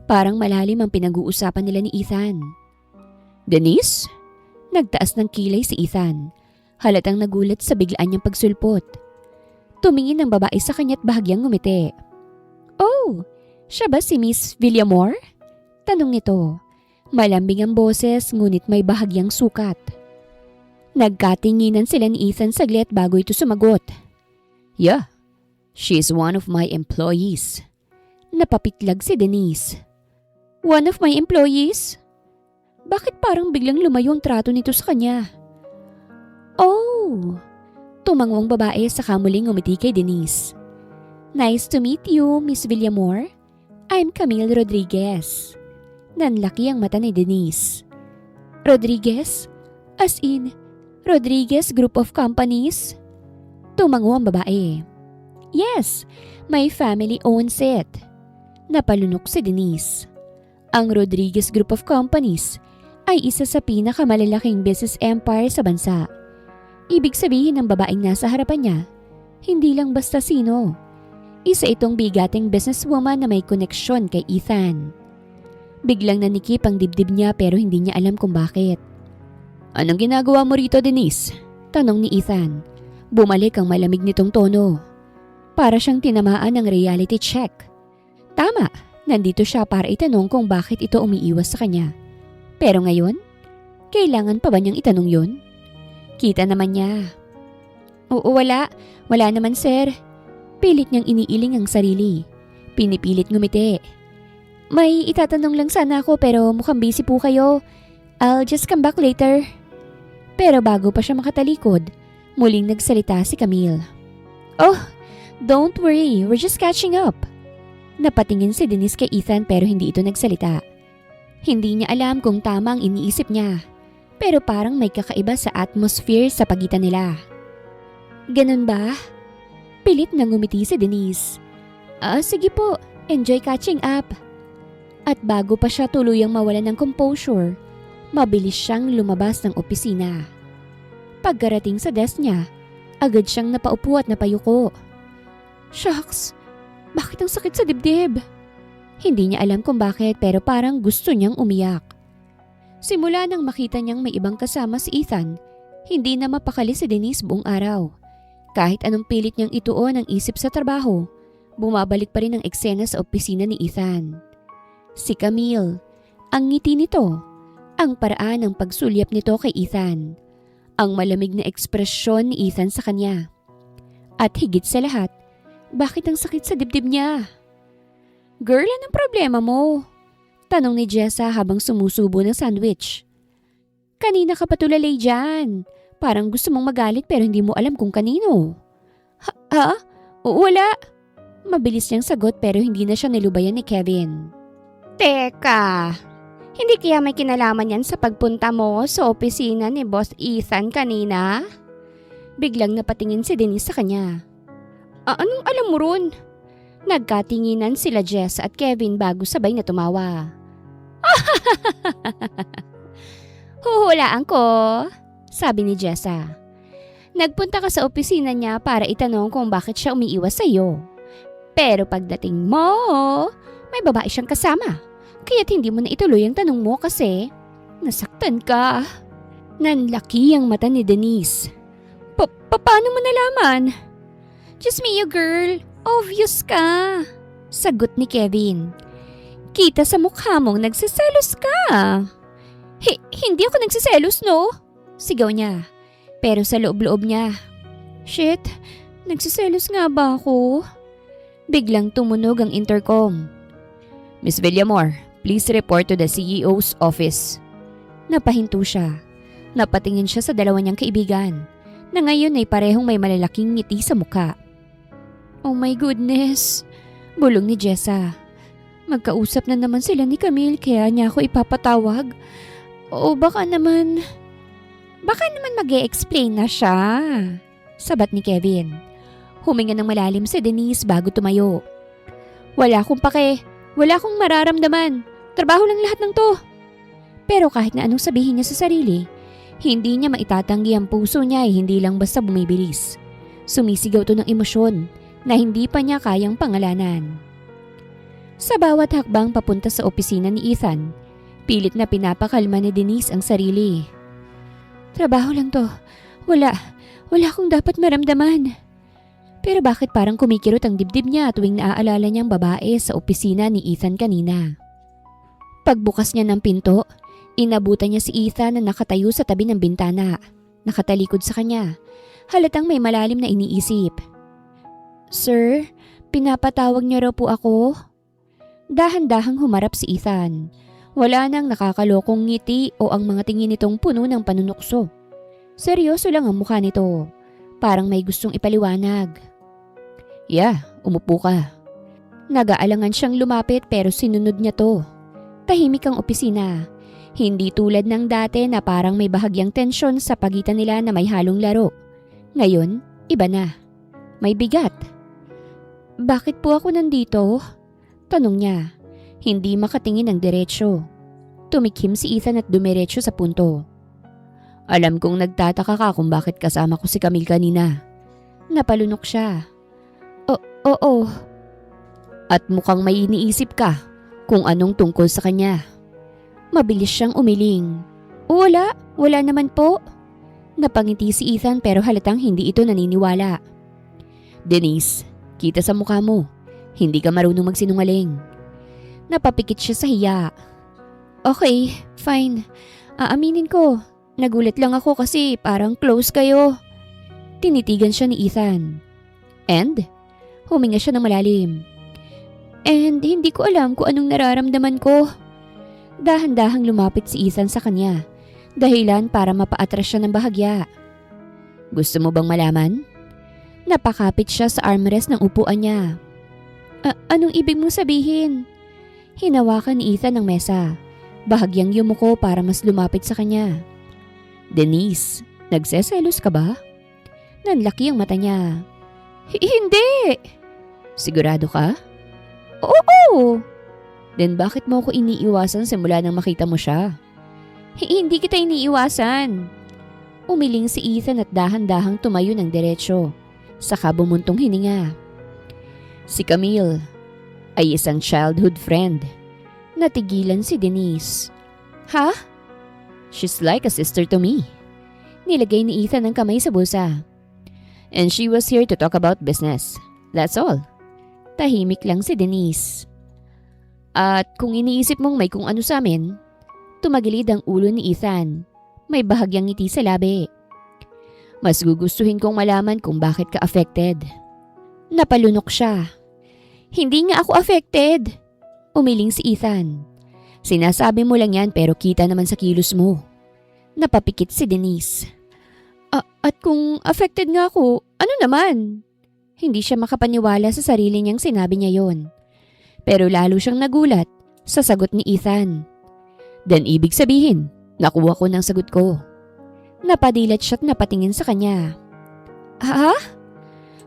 parang malalim ang pinag-uusapan nila ni Ethan. Denise? Nagtaas ng kilay si Ethan. Halatang nagulat sa biglaan niyang pagsulpot. Tumingin ang babae sa kanya't bahagyang ngumiti. Oh, siya ba si Miss Villamor? Tanong nito. Malambing ang boses ngunit may bahagyang sukat. Nagkatinginan sila ni Ethan saglit bago ito sumagot. Yeah, she's one of my employees. Napapitlag si Denise. One of my employees? Bakit parang biglang lumayo ang trato nito sa kanya? Oh! Tumangong babae sa muling ngumiti kay Denise. Nice to meet you, Miss Villamor. I'm Camille Rodriguez. Nanlaki ang mata ni Denise. Rodriguez? As in, Rodriguez Group of Companies? Tumango ang babae. Yes, my family owns it. Napalunok si Denise. Ang Rodriguez Group of Companies ay isa sa pinakamalalaking business empire sa bansa. Ibig sabihin ng babaeng nasa harapan niya, hindi lang basta sino. Isa itong bigating businesswoman na may koneksyon kay Ethan. Biglang nanikip ang dibdib niya pero hindi niya alam kung bakit. Anong ginagawa mo rito, Denise? Tanong ni Ethan. Bumalik ang malamig nitong tono. Para siyang tinamaan ng reality check. Tama, nandito siya para itanong kung bakit ito umiiwas sa kanya. Pero ngayon, kailangan pa ba niyang itanong yun? Kita naman niya. Oo, wala naman sir. Pilit niyang iniiling ang sarili. Pinipilit ngumiti. May itatanong lang sana ako pero mukhang busy po kayo. I'll just come back later. Pero bago pa siya makatalikod, muling nagsalita si Camille. Oh, don't worry, we're just catching up. Napatingin si Denise kay Ethan pero hindi ito nagsalita. Hindi niya alam kung tama ang iniisip niya. Pero parang may kakaiba sa atmosphere sa pagitan nila. Ganun ba? Pilit na ngumiti si Denise. Sige po, enjoy catching up. At bago pa siya tuluyang mawalan ng composure, mabilis siyang lumabas ng opisina. Pagkarating sa desk niya, agad siyang napaupo at napayuko. Shucks, bakit ang sakit sa dibdib? Hindi niya alam kung bakit pero parang gusto niyang umiyak. Simula nang makita niyang may ibang kasama si Ethan, hindi na mapakali si Denise buong araw. Kahit anong pilit niyang ituon ang isip sa trabaho, bumabalik pa rin ang eksena sa opisina ni Ethan. Si Camille, ang ngiti nito, ang paraan ng pagsulyap nito kay Ethan, ang malamig na ekspresyon ni Ethan sa kanya. At higit sa lahat, bakit ang sakit sa dibdib niya? Girl, anong problema mo? Tanong ni Jessa habang sumusubo ng sandwich. Kanina ka patulalay dyan. Parang gusto mong magalit pero hindi mo alam kung kanino. Ha? Wala. Mabilis niyang sagot pero hindi na siya nilubayan ni Kevin. Teka, hindi kaya may kinalaman yan sa pagpunta mo sa opisina ni Boss Ethan kanina? Biglang napatingin si Denise sa kanya. Anong alam mo ron? Nagkatinginan sila Jess at Kevin bago sabay na tumawa. Huhulaan ko, sabi ni Jessa. Nagpunta ka sa opisina niya para itanong kung bakit siya umiiwas sa iyo. Pero pagdating mo, may babae siyang kasama. Kaya't hindi mo na ituloy ang tanong mo kasi nasaktan ka. Nanlaki ang mata ni Denise. Paano mo nalaman? Just me you girl. Obvious ka. Sagot ni Kevin. Kita sa mukha mong nagsiselos ka. Hindi ako nagsiselos, no? Sigaw niya. Pero sa loob-loob niya. Shit, nagsiselos nga ba ako? Biglang tumunog ang intercom. Miss Villamor, please report to the CEO's office. Napahinto siya. Napatingin siya sa dalawa niyang kaibigan na ngayon ay parehong may malalaking ngiti sa mukha. Oh my goodness, bulong ni Jessa. Magkausap na naman sila ni Camille kaya niya ako ipapatawag. O baka naman mag-e-explain na siya. Sabat ni Kevin. Huminga ng malalim si Denise bago tumayo. Wala akong pake, wala akong mararamdaman. Trabaho lang lahat ng to. Pero kahit na anong sabihin niya sa sarili, hindi niya maitatanggi ang puso niya ay hindi lang basta bumibilis. Sumisigaw to ng emosyon na hindi pa niya kayang pangalanan. Sa bawat hakbang papunta sa opisina ni Ethan, pilit na pinapakalma ni Denise ang sarili. Trabaho lang to. Wala akong dapat maramdaman. Pero bakit parang kumikirot ang dibdib niya tuwing naaalala niyang babae sa opisina ni Ethan kanina? Pagbukas niya ng pinto, inabutan niya si Ethan na nakatayo sa tabi ng bintana, nakatalikod sa kanya. Halatang may malalim na iniisip. Sir, pinapatawag niyo raw po ako? Dahan-dahang humarap si Ethan. Wala nang nakakalokong ngiti o ang mga tingin nitong puno ng panunukso. Seryoso lang ang mukha nito. Parang may gustong ipaliwanag. Yeah, umupo ka. Nag-aalangan siyang lumapit pero sinunod niya to. Tahimik ang opisina. Hindi tulad ng dati na parang may bahagyang tensyon sa pagitan nila na may halong laro. Ngayon, iba na. May bigat. Bakit po ako nandito? Tanong niya. Hindi makatingin ng diretsyo. Tumikhim si Ethan at dumiretso sa punto. Alam kong nagtataka ka kung bakit kasama ko si Camille kanina. Napalunok siya. Oo. At mukhang may iniisip ka kung anong tungkol sa kanya. Mabilis siyang umiling. Wala naman po. Napangiti si Ethan pero halatang hindi ito naniniwala. Denise, kita sa mukha mo. Hindi ka marunong magsinungaling. Napapikit siya sa hiya. Okay, fine. Aaminin ko. Nagulat lang ako kasi parang close kayo. Tinitigan siya ni Ethan. And? Huminga siya ng malalim. And hindi ko alam kung anong nararamdaman ko. Dahan-dahang lumapit si Ethan sa kanya. Dahilan para mapaatras siya ng bahagya. Gusto mo bang malaman? Napakapit siya sa armrest ng upuan niya. Anong ibig mong sabihin? Hinawakan ni Ethan ang mesa. Bahagyang yumuko para mas lumapit sa kanya. Denise, nagseselos ka ba? Nanlaki ang mata niya. Hindi! Sigurado ka? Oo! Then bakit mo ako iniiwasan simula nang makita mo siya? Hindi kita iniiwasan. Umiling si Ethan at dahan-dahang tumayo ng diretsyo. Saka bumuntong hininga. Si Camille ay isang childhood friend. Natigilan si Denise. Ha? She's like a sister to me. Nilagay ni Ethan ang kamay sa bulsa. And she was here to talk about business. That's all. Tahimik lang si Denise. At kung iniisip mong may kung ano sa amin, tumagilid ang ulo ni Ethan. May bahagyang ngiti sa labi. Mas gugustuhin kong malaman kung bakit ka affected. Napalunok siya. Hindi nga ako affected. Umiling si Ethan. Sinasabi mo lang yan pero kita naman sa kilos mo. Napapikit si Denise. At kung affected nga ako, ano naman? Hindi siya makapaniwala sa sarili niyang sinabi niya yon. Pero lalo siyang nagulat sa sagot ni Ethan. Then ibig sabihin, nakuha ko ng sagot ko. Napadilat siya at napatingin sa kanya. Ha?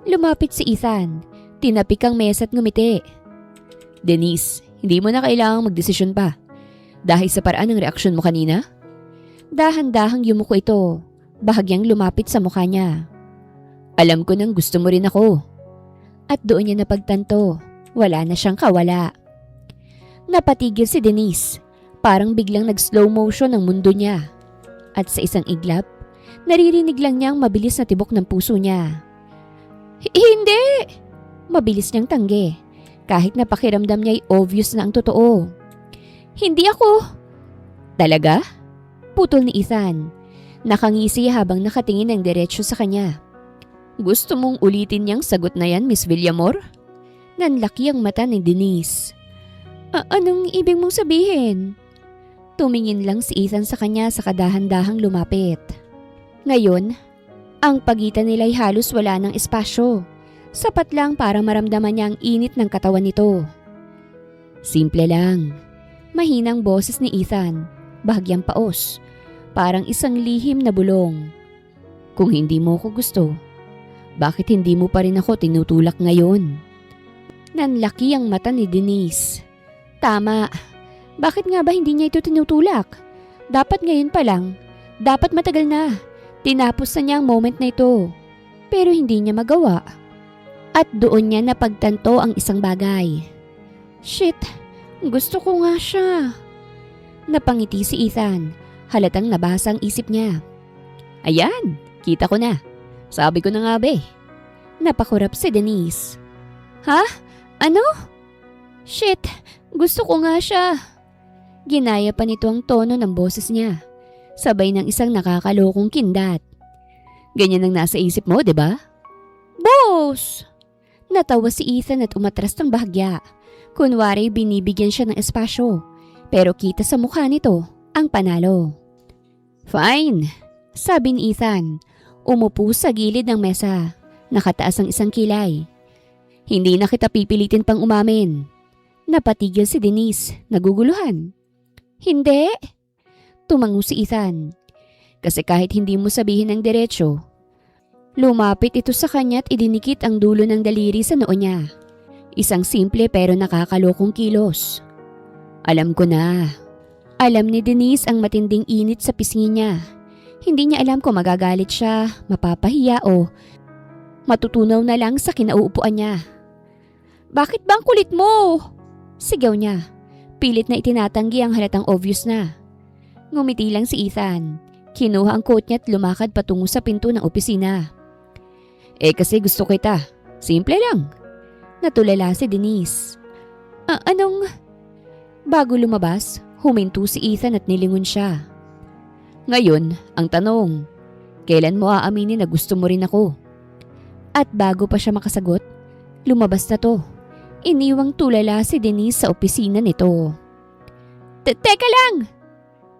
Lumapit si Ethan. Tinapik ang mesa at ngumiti. Denise, hindi mo na kailangang magdesisyon pa. Dahil sa paraan ng reaksyon mo kanina? Dahan-dahang yumuko ito. Bahagyang lumapit sa mukha niya. Alam ko nang gusto mo rin ako. At doon niya napagtanto. Wala na siyang kawala. Napatigil si Denise. Parang biglang nag-slow motion ang mundo niya. At sa isang iglap, naririnig lang niya ang mabilis na tibok ng puso niya. Hindi! Mabilis niyang tanggi. Kahit napakiramdam niya ay obvious na ang totoo. Hindi ako. Talaga? Putol ni Ethan. Nakangisi habang nakatingin ng diretsyo sa kanya. Gusto mong ulitin niyang sagot na yan, Miss Villamor? Nanlaki ang mata ni Denise. Anong ibig mong sabihin? Tumingin lang si Ethan sa kanya sa kadahan-dahang lumapit. Ngayon, ang pagitan nila'y halos wala ng espasyo. Sapat lang para maramdaman niya ang init ng katawan nito. Simple lang. Mahinang boses ni Ethan, bahagyang paos, parang isang lihim na bulong. Kung hindi mo ko gusto, bakit hindi mo pa rin ako tinutulak ngayon? Nanlaki ang mata ni Denise. Tama. Bakit nga ba hindi niya ito tinutulak? Dapat ngayon pa lang. Dapat matagal na. Tinapos na niya ang moment na ito. Pero hindi niya magawa. At doon niya napagtanto ang isang bagay. Shit, gusto ko nga siya. Napangiti si Ethan. Halatang nabasa ang isip niya. Ayan, kita ko na. Sabi ko na nga be. Napakurap si Denise. Ha? Ano? Shit, gusto ko nga siya. Ginaya pa nito ang tono ng boses niya. Sabay ng isang nakakalokong kindat. Ganyan ang nasa isip mo, di ba? Boss! Natawa si Ethan at umatras ng bahagya. Kunwari binibigyan siya ng espasyo. Pero kita sa mukha nito ang panalo. Fine, sabi ni Ethan. Umupo sa gilid ng mesa. Nakataas ang isang kilay. Hindi na kita pipilitin pang umamin. Napatigil si Denise, naguguluhan. Hindi. Tumango si Ethan. Kasi kahit hindi mo sabihin ng diretso, lumapit ito sa kanya at idinikit ang dulo ng daliri sa noo niya. Isang simple pero nakakalokong kilos. Alam ko na. Alam ni Denise ang matinding init sa pisngi niya. Hindi niya alam kung magagalit siya, mapapahiya o matutunaw na lang sa kinauupuan niya. Bakit ba ang kulit mo? Sigaw niya. Pilit na itinatanggi ang halatang obvious na. Ngumiti lang si Ethan. Kinuha ang coat niya at lumakad patungo sa pinto ng opisina. Kasi gusto kita. Simple lang. Natulala si Denise. Anong? Bago lumabas, huminto si Ethan at nilingon siya. Ngayon, ang tanong, kailan mo aaminin na gusto mo rin ako? At bago pa siya makasagot, lumabas na to. Iniwang tulala si Denise sa opisina nito. Teka lang!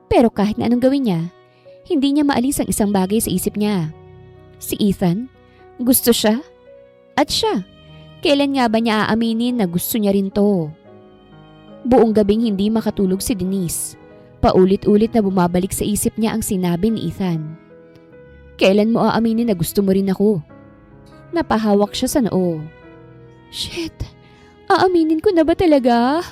Pero kahit na anong gawin niya, hindi niya maalis ang isang bagay sa isip niya. Si Ethan, gusto siya? At siya, kailan nga ba niya aaminin na gusto niya rin to? Buong gabing hindi makatulog si Denise. Paulit-ulit na bumabalik sa isip niya ang sinabi ni Ethan. Kailan mo aaminin na gusto mo rin ako? Napahawak siya sa noo. Shit, aaminin ko na ba talaga?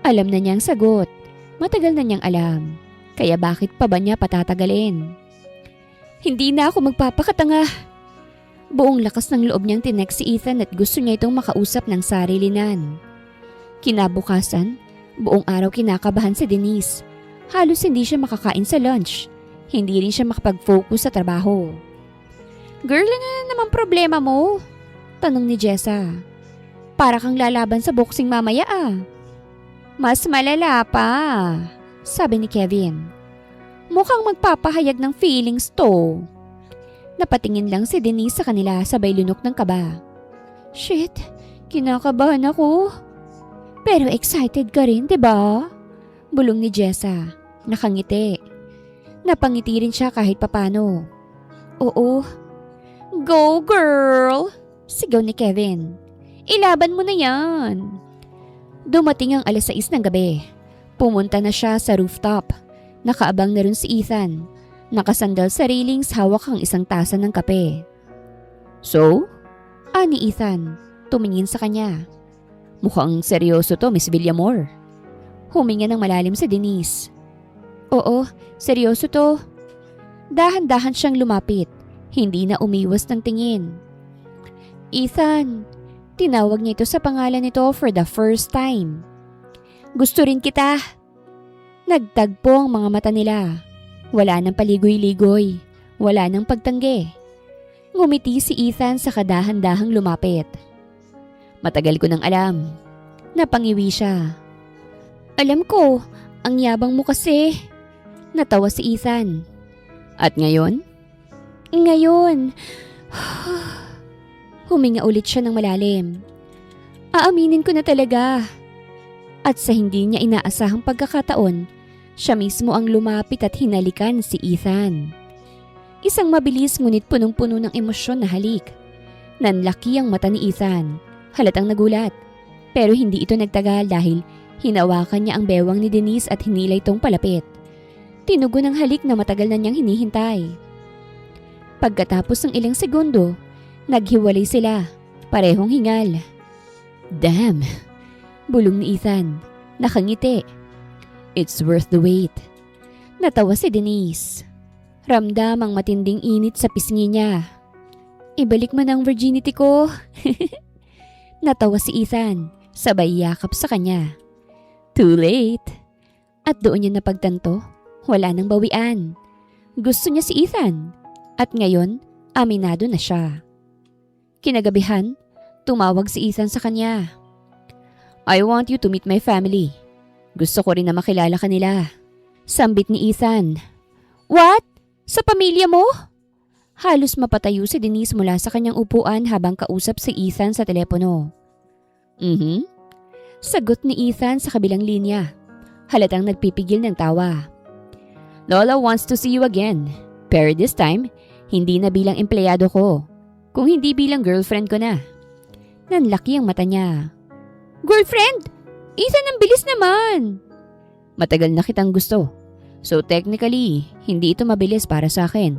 Alam na niyang sagot. Matagal na niyang alam. Kaya bakit pa ba niya patatagalin? Hindi na ako magpapakatanga. Buong lakas ng loob niyang tinext si Ethan at gusto niya itong makausap ng sarilinan. Kinabukasan, buong araw kinakabahan si Denise. Halos hindi siya makakain sa lunch. Hindi rin siya makapag-focus sa trabaho. Girl, ano na naman problema mo? Tanong ni Jessa. Para kang lalaban sa boxing mamaya ah. Mas malala pa, sabi ni Kevin. Mukhang magpapahayag ng feelings to. Napatingin lang si Denise sa kanila sabay lunok ng kaba. Shit, kinakabahan ako. Pero excited ka rin, diba? Bulong ni Jessa. Nakangiti. Napangiti rin siya kahit papano. Oo. Go girl! Sigaw ni Kevin. Ilaban mo na yan. Dumating ang 6:00 ng gabi. Pumunta na siya sa rooftop. Nakaabang na rin si Ethan. Nakasandal sa railings, hawak ang isang tasa ng kape. So? Ani Ethan. Tumingin sa kanya. Mukhang seryoso to, Miss Villamor. Huminga ng malalim si Denise. Oo, seryoso to. Dahan-dahan siyang lumapit. Hindi na umiwas ng tingin. Ethan, tinawag niya ito sa pangalan nito for the first time. Gusto rin kita. Nagtagpo ang mga mata nila. Wala nang paligoy-ligoy. Wala nang pagtanggi. Ngumiti si Ethan sa kadahan-dahang lumapit. Matagal ko nang alam. Napangiwi siya. Alam ko, ang yabang mo kasi. Natawa si Ethan. At ngayon? Ngayon. Huminga ulit siya ng malalim. Aaminin ko na talaga. At sa hindi niya inaasahang pagkakataon, siya mismo ang lumapit at hinalikan si Ethan. Isang mabilis ngunit punong-puno ng emosyon na halik. Nanlaki ang mata ni Ethan. Halatang nagulat. Pero hindi ito nagtagal dahil hinawakan niya ang bewang ni Denise at hinila itong palapit. Tinugon ang halik na matagal na niyang hinihintay. Pagkatapos ng ilang segundo, naghiwalay sila. Parehong hingal. Damn! Bulong ni Ethan. Nakangiti. It's worth the wait. Natawa si Denise. Ramdam ang matinding init sa pisngi niya. Ibalik mo na ang virginity ko. Natawa si Ethan. Sabay yakap sa kanya. Too late. At doon niya napagtanto, wala nang bawian. Gusto niya si Ethan. At ngayon, aminado na siya. Kinagabihan, tumawag si Ethan sa kanya. I want you to meet my family. Gusto ko rin na makilala ka nila. Sambit ni Ethan. What? Sa pamilya mo? Halos mapatayo si Denise mula sa kanyang upuan habang kausap si Ethan sa telepono. Sagot ni Ethan sa kabilang linya. Halatang nagpipigil ng tawa. Lola wants to see you again. Pero this time, hindi na bilang empleyado ko. Kung hindi bilang girlfriend ko na. Nanlaki ang mata niya. Girlfriend? Ethan, ang bilis naman. Matagal na kitang gusto. So technically, hindi ito mabilis para sa akin.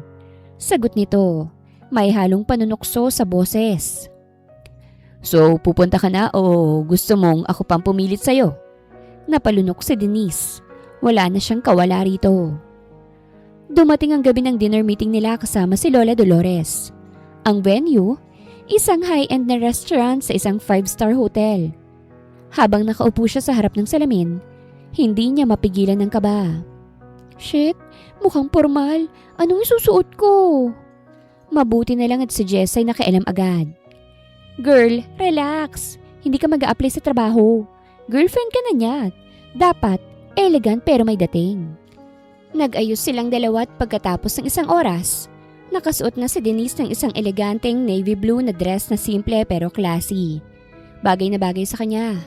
Sagot nito, may halong panunukso sa boses. So pupunta ka na o gusto mong ako pang pumilit sa'yo? Napalunok si Denise. Wala na siyang kawala rito. Dumating ang gabi ng dinner meeting nila kasama si Lola Dolores. Ang venue, isang high-end na restaurant sa isang 5-star hotel. Habang nakaupo siya sa harap ng salamin, hindi niya mapigilan ng kaba. Shit, mukhang formal. Anong isusuot ko? Mabuti na lang at si Jess ay nakialam agad. Girl, relax. Hindi ka mag-a-apply sa trabaho. Girlfriend ka na niya. Dapat, elegant pero may dating. Nag-ayos silang dalawa at pagkatapos ng isang oras, nakasuot na si Denise ng isang eleganteng navy blue na dress na simple pero classy. Bagay na bagay sa kanya.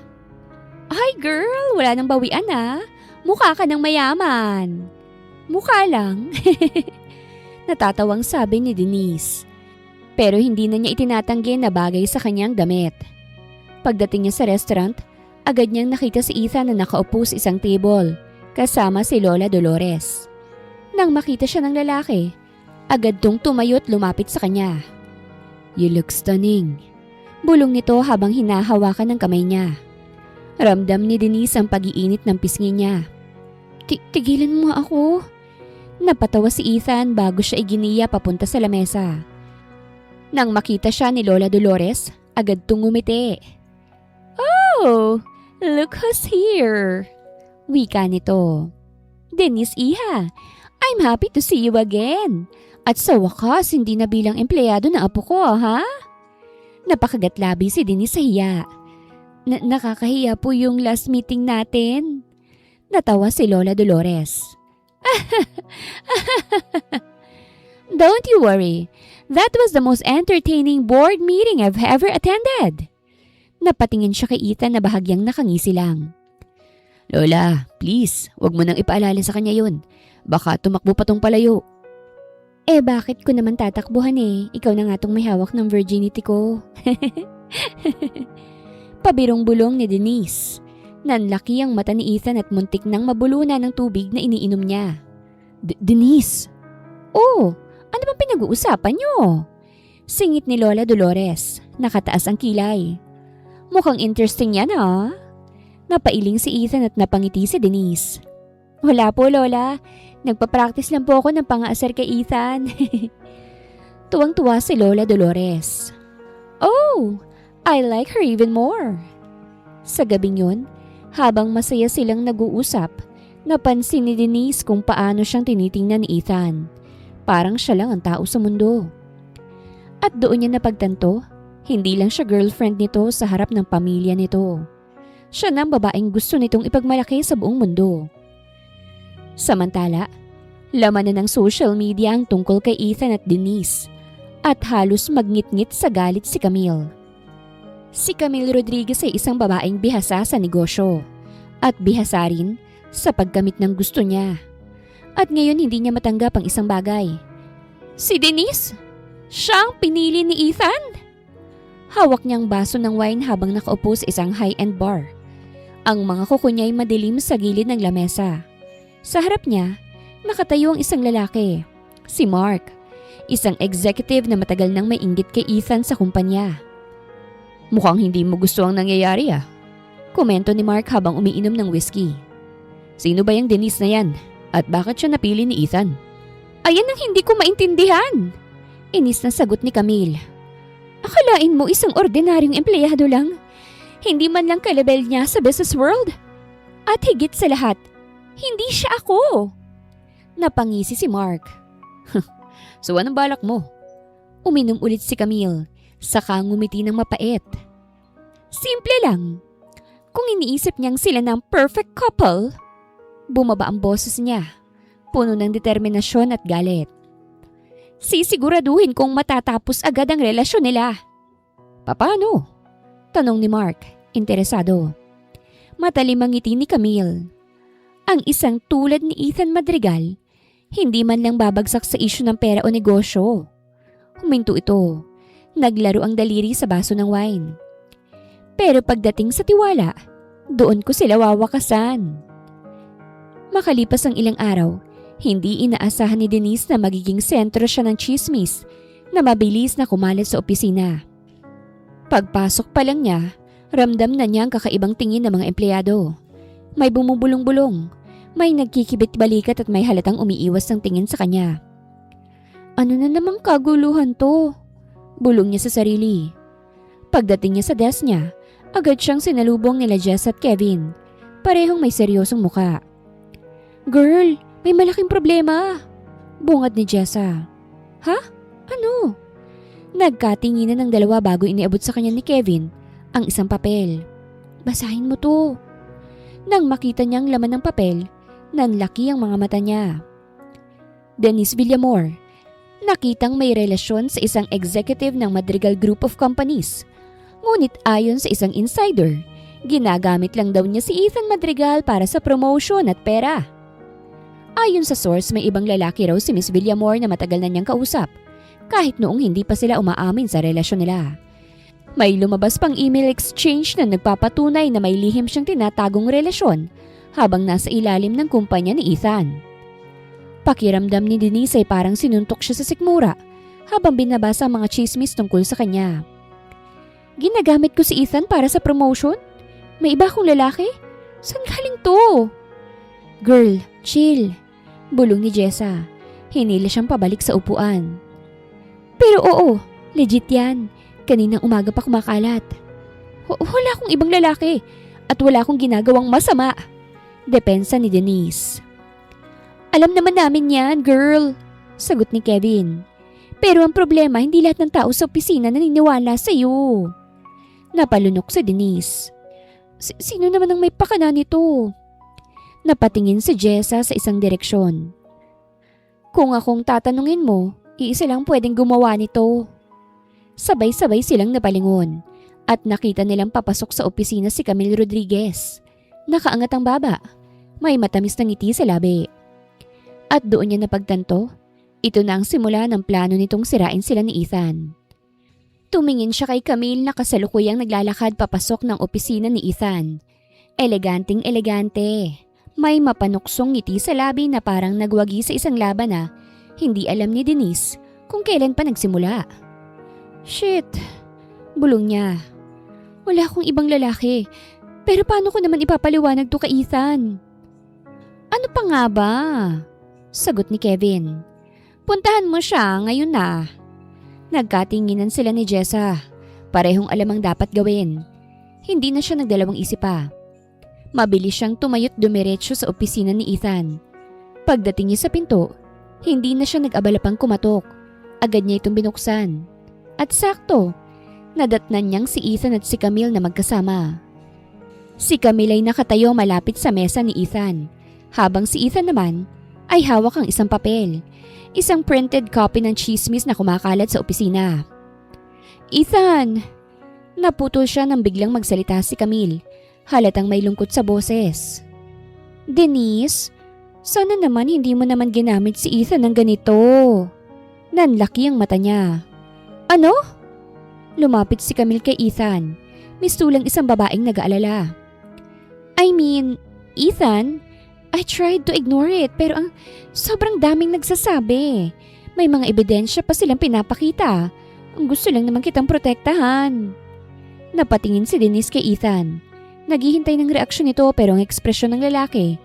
Ay girl, wala nang bawian ah. Mukha ka ng mayaman. Mukha lang. Natatawang sabi ni Denise. Pero hindi na niya itinatanggi na bagay sa kanyang damit. Pagdating niya sa restaurant, agad niyang nakita si Ethan na nakaupo sa isang table, kasama si Lola Dolores. Nang makita siya ng lalaki, agad tong tumayo at lumapit sa kanya. You look stunning. Bulong nito habang hinahawakan ng kamay niya. Ramdam ni Denise ang pag-iinit ng pisngi niya. Tigilan mo ako. Napatawa si Ethan bago siya iginiya papunta sa lamesa. Nang makita siya ni Lola Dolores, agad tong ngumiti. Oh, look who's here. Wika nito. Denise Iha, I'm happy to see you again. At sa wakas, hindi na bilang empleyado na apo ko, ha? Napakagatlabi si Denise sa hiya. Nakakahiya po yung last meeting natin. Natawa si Lola Dolores. Don't you worry. That was the most entertaining board meeting I've ever attended. Napatingin siya kay Ethan na bahagyang nakangisi lang. Lola, please, wag mo nang ipaalala sa kanya yun. Baka tumakbo pa tong palayo. Bakit ko naman tatakbuhan eh? Ikaw na nga tong may hawak ng virginity ko. Pabirong-bulong ni Denise. Nanlaki ang mata ni Ethan at muntik nang mabulunan ng tubig na iniinom niya. Denise! Oh, ano bang pinag-uusapan niyo? Singit ni Lola Dolores. Nakataas ang kilay. Mukhang interesting yan ah. Napailing si Ethan at napangiti si Denise. Wala po Lola. Nagpa-practice lang po ako ng pang-aasar kay Ethan. Tuwang-tuwa si Lola Dolores. Oh, I like her even more. Sa gabing yun, habang masaya silang nag-uusap, napansin ni Denise kung paano siyang tinitingnan ni Ethan. Parang siya lang ang tao sa mundo. At doon niya napagtanto, hindi lang siya girlfriend nito sa harap ng pamilya nito. Siya na ang babaeng gusto nitong ipagmalaki sa buong mundo. Samantala, laman na ng social media ang tungkol kay Ethan at Denise at halos magngit-ngit sa galit si Camille. Si Camille Rodriguez ay isang babaeng bihasa sa negosyo at bihasa rin sa pagkamit ng gusto niya. At ngayon hindi niya matanggap ang isang bagay. Si Denise? Siyang pinili ni Ethan? Hawak niyang baso ng wine habang nakaupo sa isang high-end bar. Ang mga kuko niya ay madilim sa gilid ng lamesa. Sa harap niya, nakatayo ang isang lalaki, si Mark, isang executive na matagal nang may inggit kay Ethan sa kumpanya. Mukhang hindi mo gusto ang nangyayari ah. Komento ni Mark habang umiinom ng whiskey. Sino ba yung Denise na yan? At bakit siya napili ni Ethan? Ayan ang hindi ko maintindihan. Inis na sagot ni Camille. Akalain mo isang ordinaryong empleyado lang? Hindi man lang kalabel niya sa business world? At higit sa lahat, hindi siya ako. Napangisi si Mark. So anong balak mo? Uminom ulit si Camille, saka ngumiti ng mapait. Simple lang. Kung iniisip niyang sila ng perfect couple, bumaba ang boses niya, puno ng determinasyon at galit. Sisiguraduhin kong matatapos agad ang relasyon nila. Paano? Tanong ni Mark, interesado. Matalim ang ngiti ni Camille. Ang isang tulad ni Ethan Madrigal, hindi man lang babagsak sa isyu ng pera o negosyo. Huminto ito. Naglaro ang daliri sa baso ng wine. Pero pagdating sa tiwala, doon ko sila wawakasan. Makalipas ang ilang araw, hindi inaasahan ni Denise na magiging sentro siya ng chismis na mabilis na kumalat sa opisina. Pagpasok pa lang niya, ramdam na niya ang kakaibang tingin ng mga empleyado. May bumubulong-bulong, may nagkikibit-balikat at may halatang umiiwas ng tingin sa kanya. Ano na namang kaguluhan to? Bulong niya sa sarili. Pagdating niya sa desk niya, agad siyang sinalubong nila Jess at Kevin. Parehong may seryosong muka. Girl, may malaking problema. Bungad ni Jessa. Ha? Ano? Nagkatinginan ng dalawa bago iniabot sa kanya ni Kevin ang isang papel. Basahin mo to. Nang makita niyang laman ng papel, nanlaki ang mga mata niya. Denise Villamor, nakitang may relasyon sa isang executive ng Madrigal Group of Companies. Ngunit ayon sa isang insider, ginagamit lang daw niya si Ethan Madrigal para sa promotion at pera. Ayon sa source, may ibang lalaki raw si Miss Villamor na matagal na niyang kausap, kahit noong hindi pa sila umaamin sa relasyon nila. May lumabas pang email exchange na nagpapatunay na may lihim siyang tinatagong relasyon habang nasa ilalim ng kumpanya ni Ethan. Pakiramdam ni Denise ay parang sinuntok siya sa sikmura habang binabasa ang mga chismis tungkol sa kanya. Ginagamit ko si Ethan para sa promotion? May iba akong lalaki? Saan galing to? Girl, chill. Bulong ni Jessa. Hinila siyang pabalik sa upuan. Pero oo, legit yan. Kaninang umaga pa kumakalat. Wala akong ibang lalaki at wala akong ginagawang masama. Depensa ni Denise. Alam naman namin yan, girl. Sagot ni Kevin. Pero ang problema, hindi lahat ng tao sa opisina naniniwala sa'yo. Napalunok si Denise. Sino naman ang may pakana nito? Napatingin si Jessa sa isang direksyon. Kung akong tatanungin mo, iisa lang pwedeng gumawa nito. Sabay-sabay silang napalingon at nakita nilang papasok sa opisina si Camille Rodriguez. Nakaangat ang baba. May matamis na ngiti sa labi. At doon niya napagtanto, ito na ang simula ng plano nitong sirain sila ni Ethan. Tumingin siya kay Camille na kasalukuyang naglalakad papasok ng opisina ni Ethan. Eleganting-elegante. May mapanuksong ngiti sa labi na parang nagwagi sa isang laban na hindi alam ni Denise kung kailan pa nagsimula. Shit, bulong niya. Wala akong ibang lalaki, pero paano ko naman ipapaliwanag to kay Ethan? Ano pa nga ba? Sagot ni Kevin. Puntahan mo siya ngayon na. Nagkatinginan sila ni Jessa. Parehong alam ang dapat gawin. Hindi na siya nagdalawang isip pa. Mabilis siyang tumayot dumiretso sa opisina ni Ethan. Pagdating niya sa pinto, hindi na siya nag-abala pang kumatok. Agad niya itong binuksan. At sakto, nadatnan niyang si Ethan at si Camille na magkasama. Si Camille ay nakatayo malapit sa mesa ni Ethan, habang si Ethan naman ay hawak ang isang papel. Isang printed copy ng chismis na kumakalat sa opisina. Ethan! Naputol siya nang biglang magsalita si Camille. Halatang may lungkot sa boses. Denise, sana naman hindi mo naman ginamit si Ethan ng ganito. Nanlaki ang mata niya. Ano? Lumapit si Camille kay Ethan. Mistulang isang babaeng nag-aalala. I mean, Ethan, I tried to ignore it pero sobrang daming nagsasabi. May mga ebidensya pa silang pinapakita. Ang gusto lang naman kitang protektahan. Napatingin si Denise kay Ethan. Naghihintay ng reaksyon nito pero ang ekspresyon ng lalaki,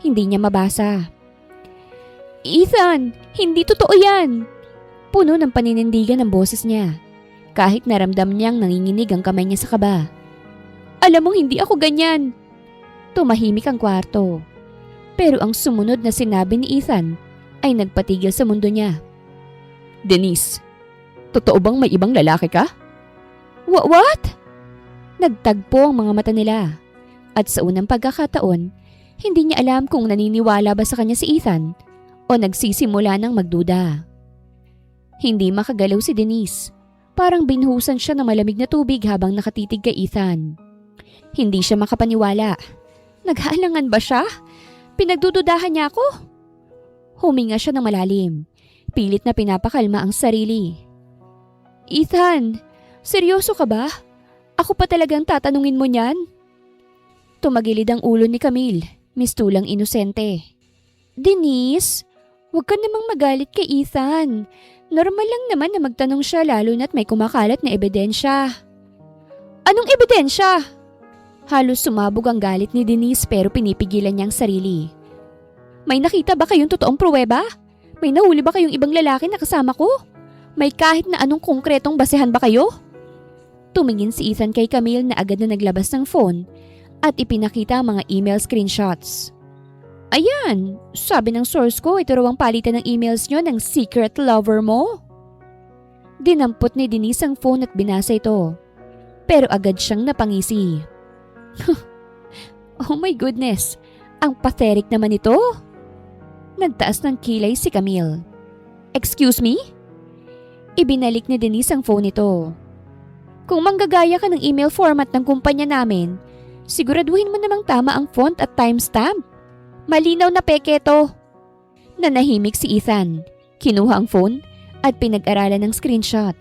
hindi niya mabasa. Ethan, hindi totoo yan! Puno ng paninindigan ang boses niya. Kahit naramdam niyang nanginginig ang kamay niya sa kaba. Alam mo hindi ako ganyan. Tumahimik ang kwarto. Pero ang sumunod na sinabi ni Ethan ay nagpatigil sa mundo niya. Denise, totoo bang may ibang lalaki ka? What? Nagtagpo ang mga mata nila. At sa unang pagkakataon, hindi niya alam kung naniniwala ba sa kanya si Ethan o nagsisimula ng magduda. Hindi makagalaw si Denise. Parang binuhusan siya ng malamig na tubig habang nakatitig kay Ethan. Hindi siya makapaniwala. Naghaalangan ba siya? Pinagdududahan niya ako? Huminga siya ng malalim. Pilit na pinapakalma ang sarili. Ethan, seryoso ka ba? Ako pa talagang tatanungin mo niyan? Tumagilid ang ulo ni Camille, mistulang inosente. Denise, huwag ka namang magalit kay Ethan. Normal lang naman na magtanong siya lalo na't may kumakalat na ebidensya. Anong ebidensya? Halos sumabog ang galit ni Denise pero pinipigilan niya ang sarili. May nakita ba kayong totoong pruweba? May nahuli ba kayong ibang lalaki na kasama ko? May kahit na anong konkretong basehan ba kayo? Tumingin si Ethan kay Camille na agad na naglabas ng phone at ipinakita ang mga email screenshots. Ayan, sabi ng source ko ito raw ang palitan ng emails nyo ng secret lover mo. Dinampot ni Denise ang phone at binasa ito. Pero agad siyang napangisi. Oh my goodness, ang pathetic naman ito. Nagtaas ng kilay si Camille. Excuse me? Ibinalik ni Denise ang phone nito. Kung manggagaya ka ng email format ng kumpanya namin, siguraduhin mo namang tama ang font at timestamp. Malinaw na peke to. Nanahimik si Ethan. Kinuha ang phone at pinag-aralan ng screenshot.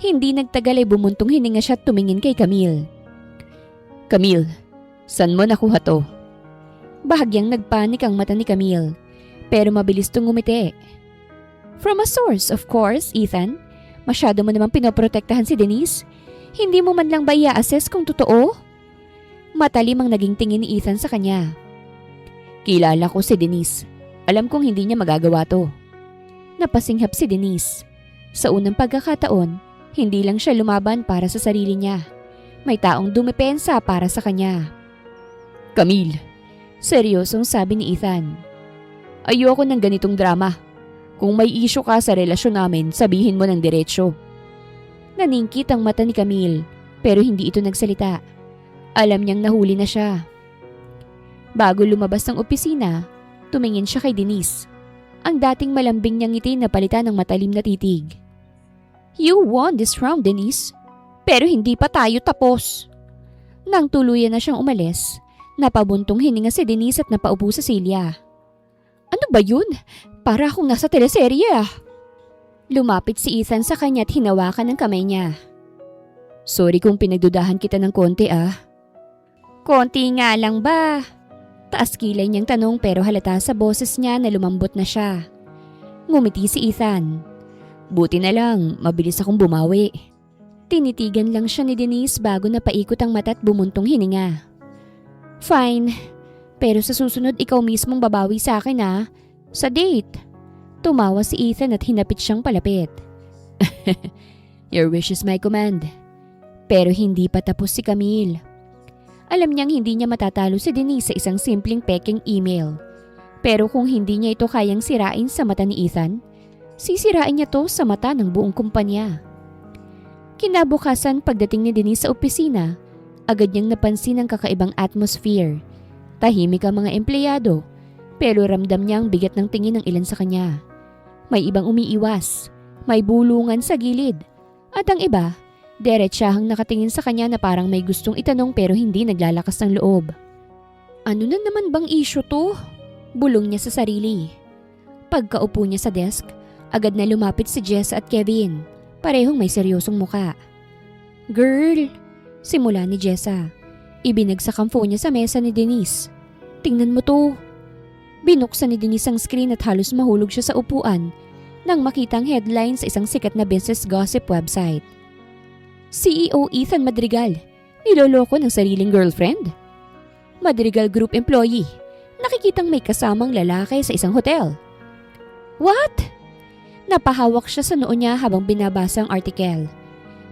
Hindi nagtagal ay bumuntong hininga siya at tumingin kay Camille. Camille, saan mo nakuha to? Bahagyang nagpanik ang mata ni Camille, pero mabilis tong ngumiti. From a source, of course, Ethan. Masyado mo namang pinoprotektahan si Denise. Hindi mo man lang ba i-assess kung totoo? Matalim ang naging tingin ni Ethan sa kanya. Kilala ko si Denise. Alam kong hindi niya magagawa to. Napasinghap si Denise. Sa unang pagkakataon, hindi lang siya lumaban para sa sarili niya. May taong dumepensa para sa kanya. Camille, seryosong sabi ni Ethan. Ayoko ng ganitong drama. Kung may issue ka sa relasyon namin, sabihin mo ng diretsyo. Naningkit ang mata ni Camille, pero hindi ito nagsalita. Alam niyang nahuli na siya. Bago lumabas ng opisina, tumingin siya kay Denise. Ang dating malambing niyang ngiti na palitan ng matalim na titig. You won this round, Denise. Pero hindi pa tayo tapos. Nang tuluyan na siyang umalis, napabuntong hininga si Denise at napaupo sa silya. Ano ba yun? Para akong nasa teleserye ah. Lumapit si Ethan sa kanya at hinawakan ng kamay niya. Sorry kung pinagdudahan kita ng konti ah. Konti nga lang ba? Taas kilay niyang tanong pero halata sa boses niya na lumambot na siya. Ngumiti si Ethan. Buti na lang, mabilis akong bumawi. Tinitigan lang siya ni Denise bago napaikot ang mata at bumuntong hininga. Fine, pero sa susunod ikaw mismong babawi sa akin ha, sa date. Tumawa si Ethan at hinapit siyang palapit. Your wish is my command. Pero hindi pa tapos si Camille. Alam niyang hindi niya matatalo si Denise sa isang simpleng peking email. Pero kung hindi niya ito kayang sirain sa mata ni Ethan, sisirain niya to sa mata ng buong kumpanya. Kinabukasan pagdating ni Denise sa opisina, agad niyang napansin ang kakaibang atmosphere. Tahimik ang mga empleyado, pero ramdam niya ang bigat ng tingin ng ilan sa kanya. May ibang umiiwas, may bulungan sa gilid, at ang iba, diretsahang nakatingin sa kanya na parang may gustong itanong pero hindi naglalakas ng loob. Ano na naman bang issue to? Bulong niya sa sarili. Pagkaupo niya sa desk, agad na lumapit si Jess at Kevin. Parehong may seryosong muka. Girl, simula ni Jessa. Ibinagsak ang phone niya sa mesa ni Denise. Tingnan mo to. Binuksan ni Denise ang screen at halos mahulog siya sa upuan nang makita ang headline sa isang sikat na business gossip website. CEO Ethan Madrigal, niloloko ng sariling girlfriend. Madrigal Group employee, nakikitang may kasamang lalaki sa isang hotel. What? Napahawak siya sa noo niya habang binabasa ang article.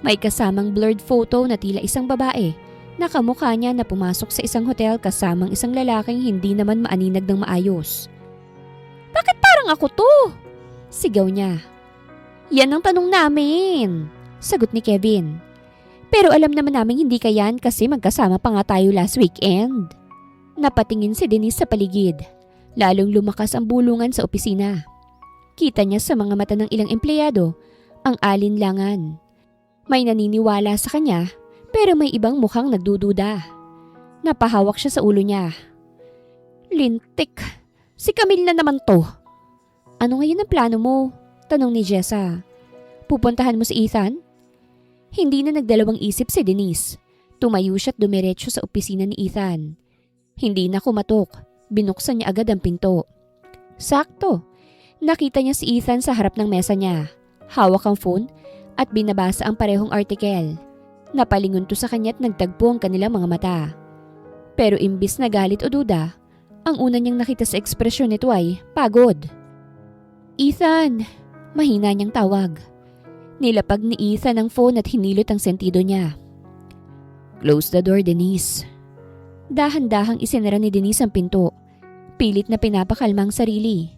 May kasamang blurred photo na tila isang babae na kamukha niya na pumasok sa isang hotel kasamang isang lalaking hindi naman maaninag ng maayos. Bakit parang ako to? Sigaw niya. Yan ang tanong namin, sagot ni Kevin. Pero alam naman namin hindi ka yan kasi magkasama pa nga tayo last weekend. Napatingin si Denise sa paligid. Lalong lumakas ang bulungan sa opisina. Kita niya sa mga mata ng ilang empleyado ang alinlangan. May naniniwala sa kanya pero may ibang mukhang nagdududa. Napahawak siya sa ulo niya. Lintik, si Camille na naman to. Ano ngayon ang plano mo? Tanong ni Jessa. Pupuntahan mo si Ethan? Hindi na nagdalawang isip si Denise. Tumayo siya at dumiretso sa opisina ni Ethan. Hindi na kumatok. Binuksan niya agad ang pinto. Sakto. Nakita niya si Ethan sa harap ng mesa niya. Hawak ang phone at binabasa ang parehong article. Napalingon to sa kanya at nagtagpo ang kanilang mga mata. Pero imbis na galit o duda, ang una niyang nakita sa ekspresyon nito ay pagod. Ethan! Mahina niyang tawag. Nilapag ni Ethan ang phone at hinilot ang sentido niya. Close the door, Denise. Dahan-dahang isinara ni Denise ang pinto. Pilit na pinapakalma ang sarili.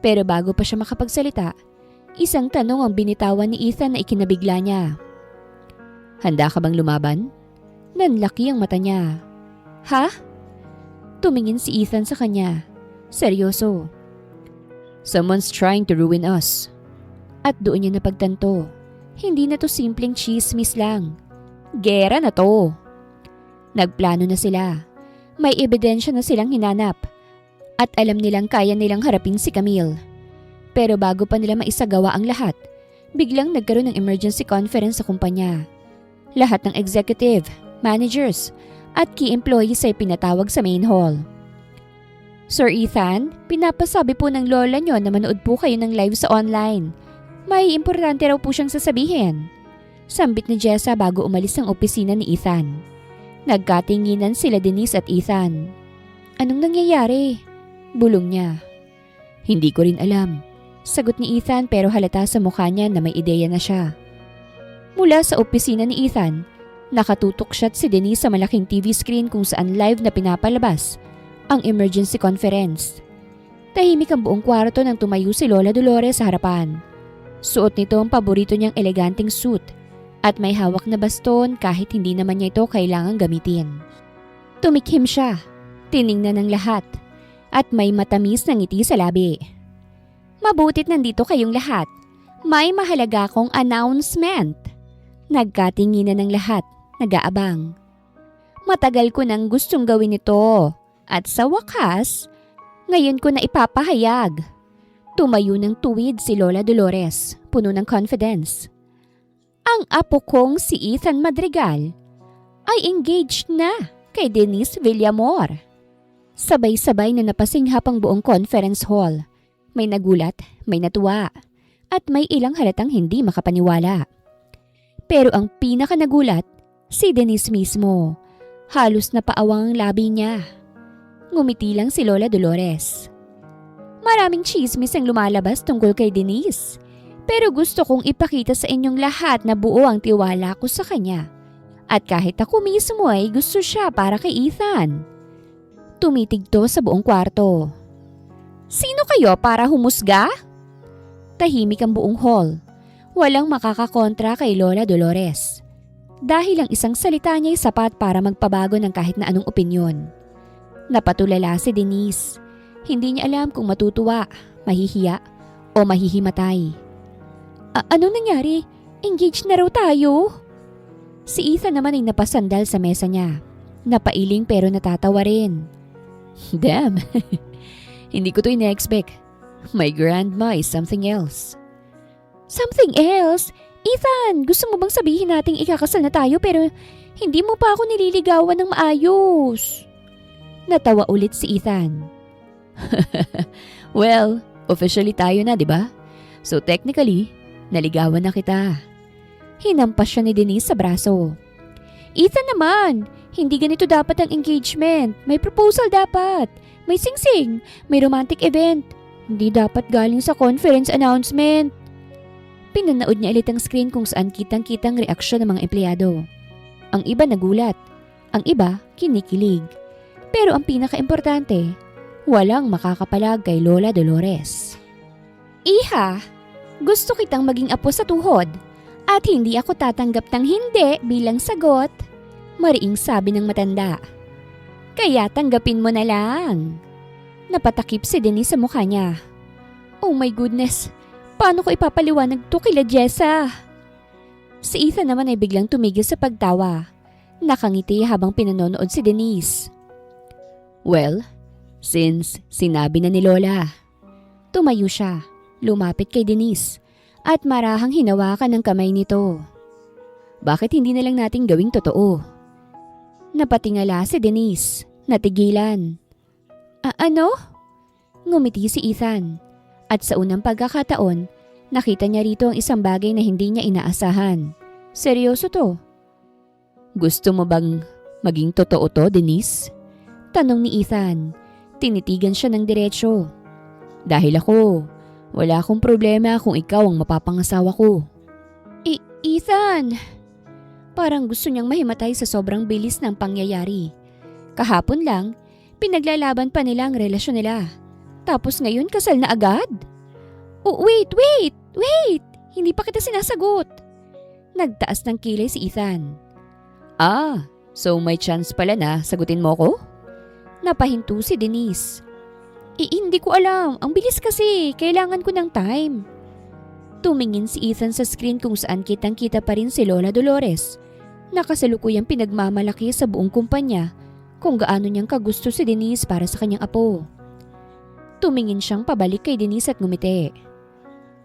Pero bago pa siya makapagsalita, isang tanong ang binitawan ni Ethan na ikinabigla niya. Handa ka bang lumaban? Nanlaki ang mata niya. Ha? Tumingin si Ethan sa kanya. Seryoso. Someone's trying to ruin us. At doon niya napagtanto. Hindi na to simpleng chismis lang. Gera na to. Nagplano na sila. May ebidensya na silang hinanap. At alam nilang kaya nilang harapin si Camille. Pero bago pa nila maisagawa ang lahat, biglang nagkaroon ng emergency conference sa kumpanya. Lahat ng executive, managers, at key employees ay pinatawag sa main hall. Sir Ethan, pinapasabi po ng lola nyo na manood po kayo ng live sa online. May importante raw po siyang sasabihin. Sambit ni Jessa bago umalis ang opisina ni Ethan. Nagkatinginan sila Denise at Ethan. Anong nangyayari? Bulong niya. Hindi ko rin alam. Sagot ni Ethan pero halata sa mukha niya na may ideya na siya. Mula sa opisina ni Ethan, nakatutok siya si Denise sa malaking TV screen kung saan live na pinapalabas ang emergency conference. Tahimik ang buong kwarto nang tumayo si Lola Dolores sa harapan. Suot nito ang paborito niyang eleganteng suit at may hawak na baston kahit hindi naman niya ito kailangang gamitin. Tumikhim siya, tiningnan ng lahat, at may matamis na ngiti sa labi. Mabutit nandito kayong lahat. May mahalaga akong announcement. Nagkatinginan ng lahat, nag-aabang. Matagal ko nang gustong gawin ito at sa wakas, ngayon ko na ipapahayag. Tumayo ng tuwid si Lola Dolores, puno ng confidence. Ang apo kong si Ethan Madrigal ay engaged na kay Denise Villamor. Sabay-sabay na napasinghap ang buong conference hall. May nagulat, may natuwa, at may ilang halatang hindi makapaniwala. Pero ang pinaka-nagulat, si Denise mismo. Halos napaawang ang labi niya. Ngumiti lang si Lola Dolores. Maraming chismis ang lumalabas tungkol kay Denise. Pero gusto kong ipakita sa inyong lahat na buo ang tiwala ko sa kanya. At kahit ako mismo ay gusto siya para kay Ethan. Tumitigto sa buong kwarto. Sino kayo para humusga? Tahimik ang buong hall. Walang makakakontra kay Lola Dolores. Dahil ang isang salita niya ay sapat para magpabago ng kahit na anong opinyon. Napatulala si Denise. Hindi niya alam kung matutuwa, mahihiya, o mahihimatay. Anong nangyari? Engaged na raw tayo? Si Ethan naman ay napasandal sa mesa niya. Napailing pero natatawa rin. Damn, hindi ko to ina-expect. My grandma is something else. Something else? Ethan, gusto mo bang sabihin nating ikakasal na tayo pero hindi mo pa ako nililigawan ng maayos? Natawa ulit si Ethan. Well, officially tayo na, di ba? So technically, naligawan na kita. Hinampas siya ni Denise sa braso. Ethan naman, hindi ganito dapat ang engagement. May proposal dapat. May singsing. May romantic event. Hindi dapat galing sa conference announcement. Pinanood niya ulit ang screen kung saan kitang-kitang reaksyon ng mga empleyado. Ang iba nagulat. Ang iba kinikilig. Pero ang pinaka-importante, walang makakapalag kay Lola Dolores. Iha, gusto kitang maging apo sa tuhod at hindi ako tatanggap ng hindi bilang sagot, mariing sabi ng matanda. Kaya tanggapin mo na lang. Napatakip si Denise sa mukha niya. Oh my goodness, paano ko ipapaliwanag to kila Jessa? Si Ethan naman ay biglang tumigil sa pagtawa. Nakangiti habang pinanonood si Denise. Well, since sinabi na ni Lola. Tumayo siya, lumapit kay Denise at marahang hinawakan ng kamay nito. Bakit hindi na lang nating gawing totoo? Napatingala si Denise, natigilan. Ano? Ngumiti si Ethan. At sa unang pagkakataon, nakita niya rito ang isang bagay na hindi niya inaasahan. Seryoso to? Gusto mo bang maging totoo to, Denise? Tanong ni Ethan. Tinitigan siya ng diretsyo. Dahil ako, wala akong problema kung ikaw ang mapapangasawa ko. Ethan! Parang gusto niyang mahimatay sa sobrang bilis ng pangyayari. Kahapon lang, pinaglalaban pa nila ang relasyon nila. Tapos ngayon kasal na agad? Oh, wait! Hindi pa kita sinasagot. Nagtaas ng kilay si Ethan. So may chance pala na sagutin mo ko? Napahinto si Denise. Hindi ko alam. Ang bilis kasi. Kailangan ko ng time. Tumingin si Ethan sa screen kung saan kitang-kita pa rin si Lola Dolores. Nakasalukuyang pinagmamalaki sa buong kumpanya kung gaano niyang kagusto si Denise para sa kanyang apo. Tumingin siyang pabalik kay Denise at ngumiti.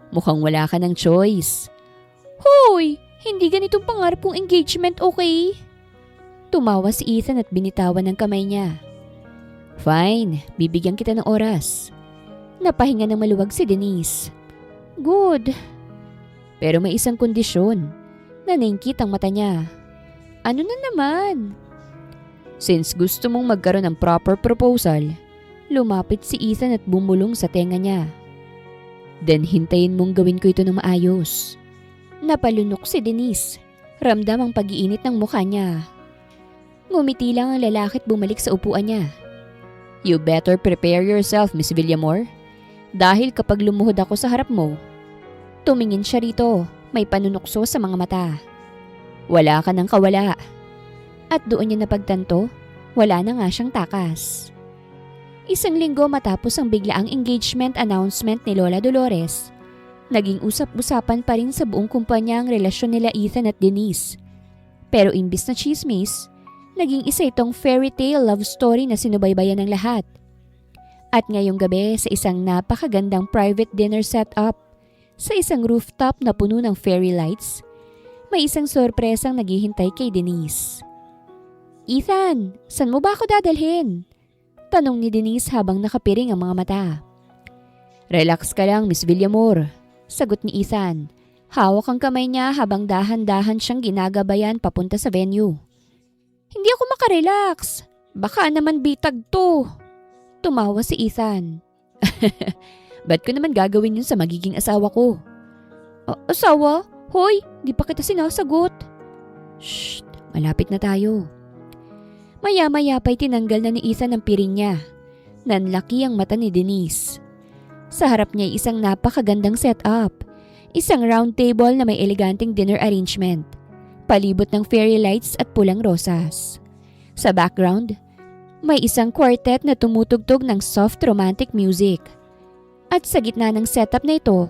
Mukhang wala ka ng choice. Hoy! Hindi ganitong pangarap kong engagement, okay? Tumawa si Ethan at binitawan ng kamay niya. Fine, bibigyan kita ng oras. Napahinga ng maluwag si Denise. Good. Pero may isang kondisyon. Naningkit ang mata niya. Ano na naman? Since gusto mong magkaroon ng proper proposal, lumapit si Ethan at bumulong sa tenga niya. Then hintayin mong gawin ko ito ng maayos. Napalunok si Denise. Ramdam ang pag-iinit ng mukha niya. Ngumiti lang ang lalaki at bumalik sa upuan niya. You better prepare yourself, Miss Villamor. Dahil kapag lumuhod ako sa harap mo, tumingin siya rito, may panunukso sa mga mata. Wala ka ng kawala. At doon niya napagtanto, wala na nga siyang takas. Isang linggo matapos ang biglaang engagement announcement ni Lola Dolores, naging usap-usapan pa rin sa buong kumpanya ang relasyon nila Ethan at Denise. Pero imbis na chismis, naging isa itong fairy tale love story na sinubaybayan ng lahat. At ngayong gabi sa isang napakagandang private dinner setup, sa isang rooftop na puno ng fairy lights, may isang sorpresang naghihintay kay Denise. Ethan, saan mo ba ako dadalhin? Tanong ni Denise habang nakapiring ang mga mata. Relax ka lang, Miss Villamor. Sagot ni Ethan. Hawak ang kamay niya habang dahan-dahan siyang ginagabayan papunta sa venue. Hindi ako makarelax. Baka naman bitag to. Tumawa si Ethan. Ba't ko naman gagawin yun sa magiging asawa ko? Asawa? Hoy, di pa kita sinasagot. Shh, malapit na tayo. Maya-maya pa'y tinanggal na ni Ethan ang piring niya. Nanlaki ang mata ni Denise. Sa harap niya ay isang napakagandang setup. Isang round table na may eleganteng dinner arrangement. Palibot ng fairy lights at pulang rosas. Sa background, may isang quartet na tumutugtog ng soft romantic music. At sa gitna ng setup na ito,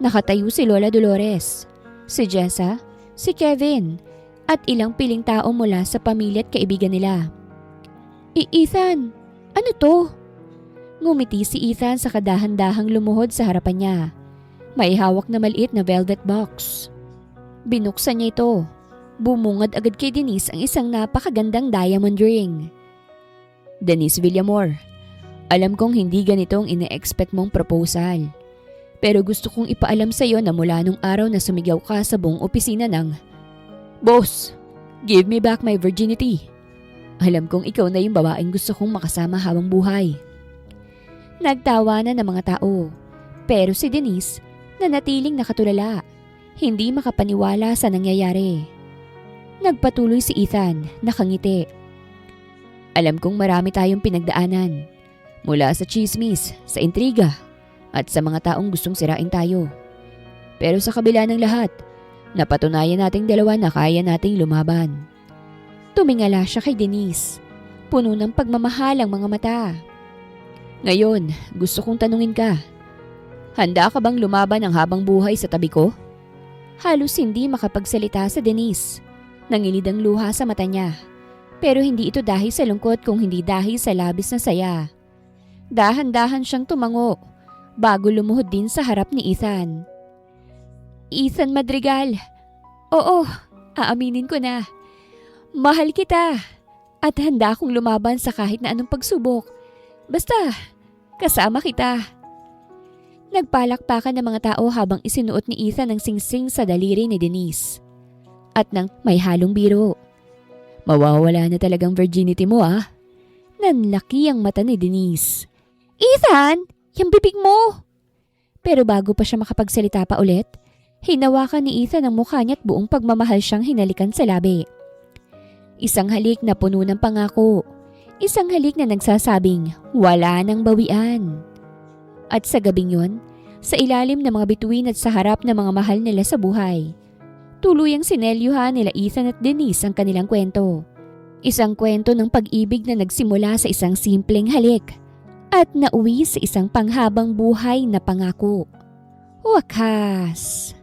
nakatayo si Lola Dolores, si Jessa, si Kevin, at ilang piling tao mula sa pamilya at kaibigan nila. Ethan, ano to? Ngumiti si Ethan sa kadahan-dahang lumuhod sa harapan niya. May hawak na maliit na velvet box. Binuksan niya ito. Bumungad agad kay Denise ang isang napakagandang diamond ring. Denise Villamor, alam kong hindi ganito ang ine-expect mong proposal. Pero gusto kong ipaalam sa iyo na mula nung araw na sumigaw ka sa buong opisina ng, Boss, give me back my virginity. Alam kong ikaw na yung babaeng gusto kong makasama habang buhay. Nagtawanan ng mga tao. Pero si Denise, nanatiling nakatulala. Hindi makapaniwala sa nangyayari. Nagpatuloy si Ethan, nakangiti. Alam kong marami tayong pinagdaanan. Mula sa chismis, sa intriga, at sa mga taong gustong sirain tayo. Pero sa kabila ng lahat, napatunayan nating dalawa na kaya nating lumaban. Tumingala siya kay Denise. Puno ng pagmamahal ang mga mata. Ngayon, gusto kong tanungin ka. Handa ka bang lumaban ang habang buhay sa tabi ko? Halos hindi makapagsalita sa Denise. Nangilid ang luha sa mata niya. Pero hindi ito dahil sa lungkot kung hindi dahil sa labis na saya. Dahan-dahan siyang tumango bago lumuhod din sa harap ni Ethan. Ethan Madrigal. Oo, aaminin ko na. Mahal kita at handa akong lumaban sa kahit na anong pagsubok. Basta, Kasama kita. Nagpalakpakan ng mga tao habang isinuot ni Ethan ang singsing sa daliri ni Denise. At nang may halong biro. Mawawala na talagang virginity mo ah. Nanlaki ang mata ni Denise. Ethan! Yung bibig mo! Pero bago pa siya makapagsalita pa ulit, hinawakan ni Ethan ang mukha niya at buong pagmamahal siyang hinalikan sa labi. Isang halik na puno ng pangako. Isang halik na nagsasabing wala nang bawian. At sa gabing yun, sa ilalim ng mga bituin at sa harap ng mga mahal nila sa buhay, tuluyang sinelyuhan nila Ethan at Denise ang kanilang kwento. Isang kwento ng pag-ibig na nagsimula sa isang simpleng halik at nauwi sa isang panghabang buhay na pangako. Wakas!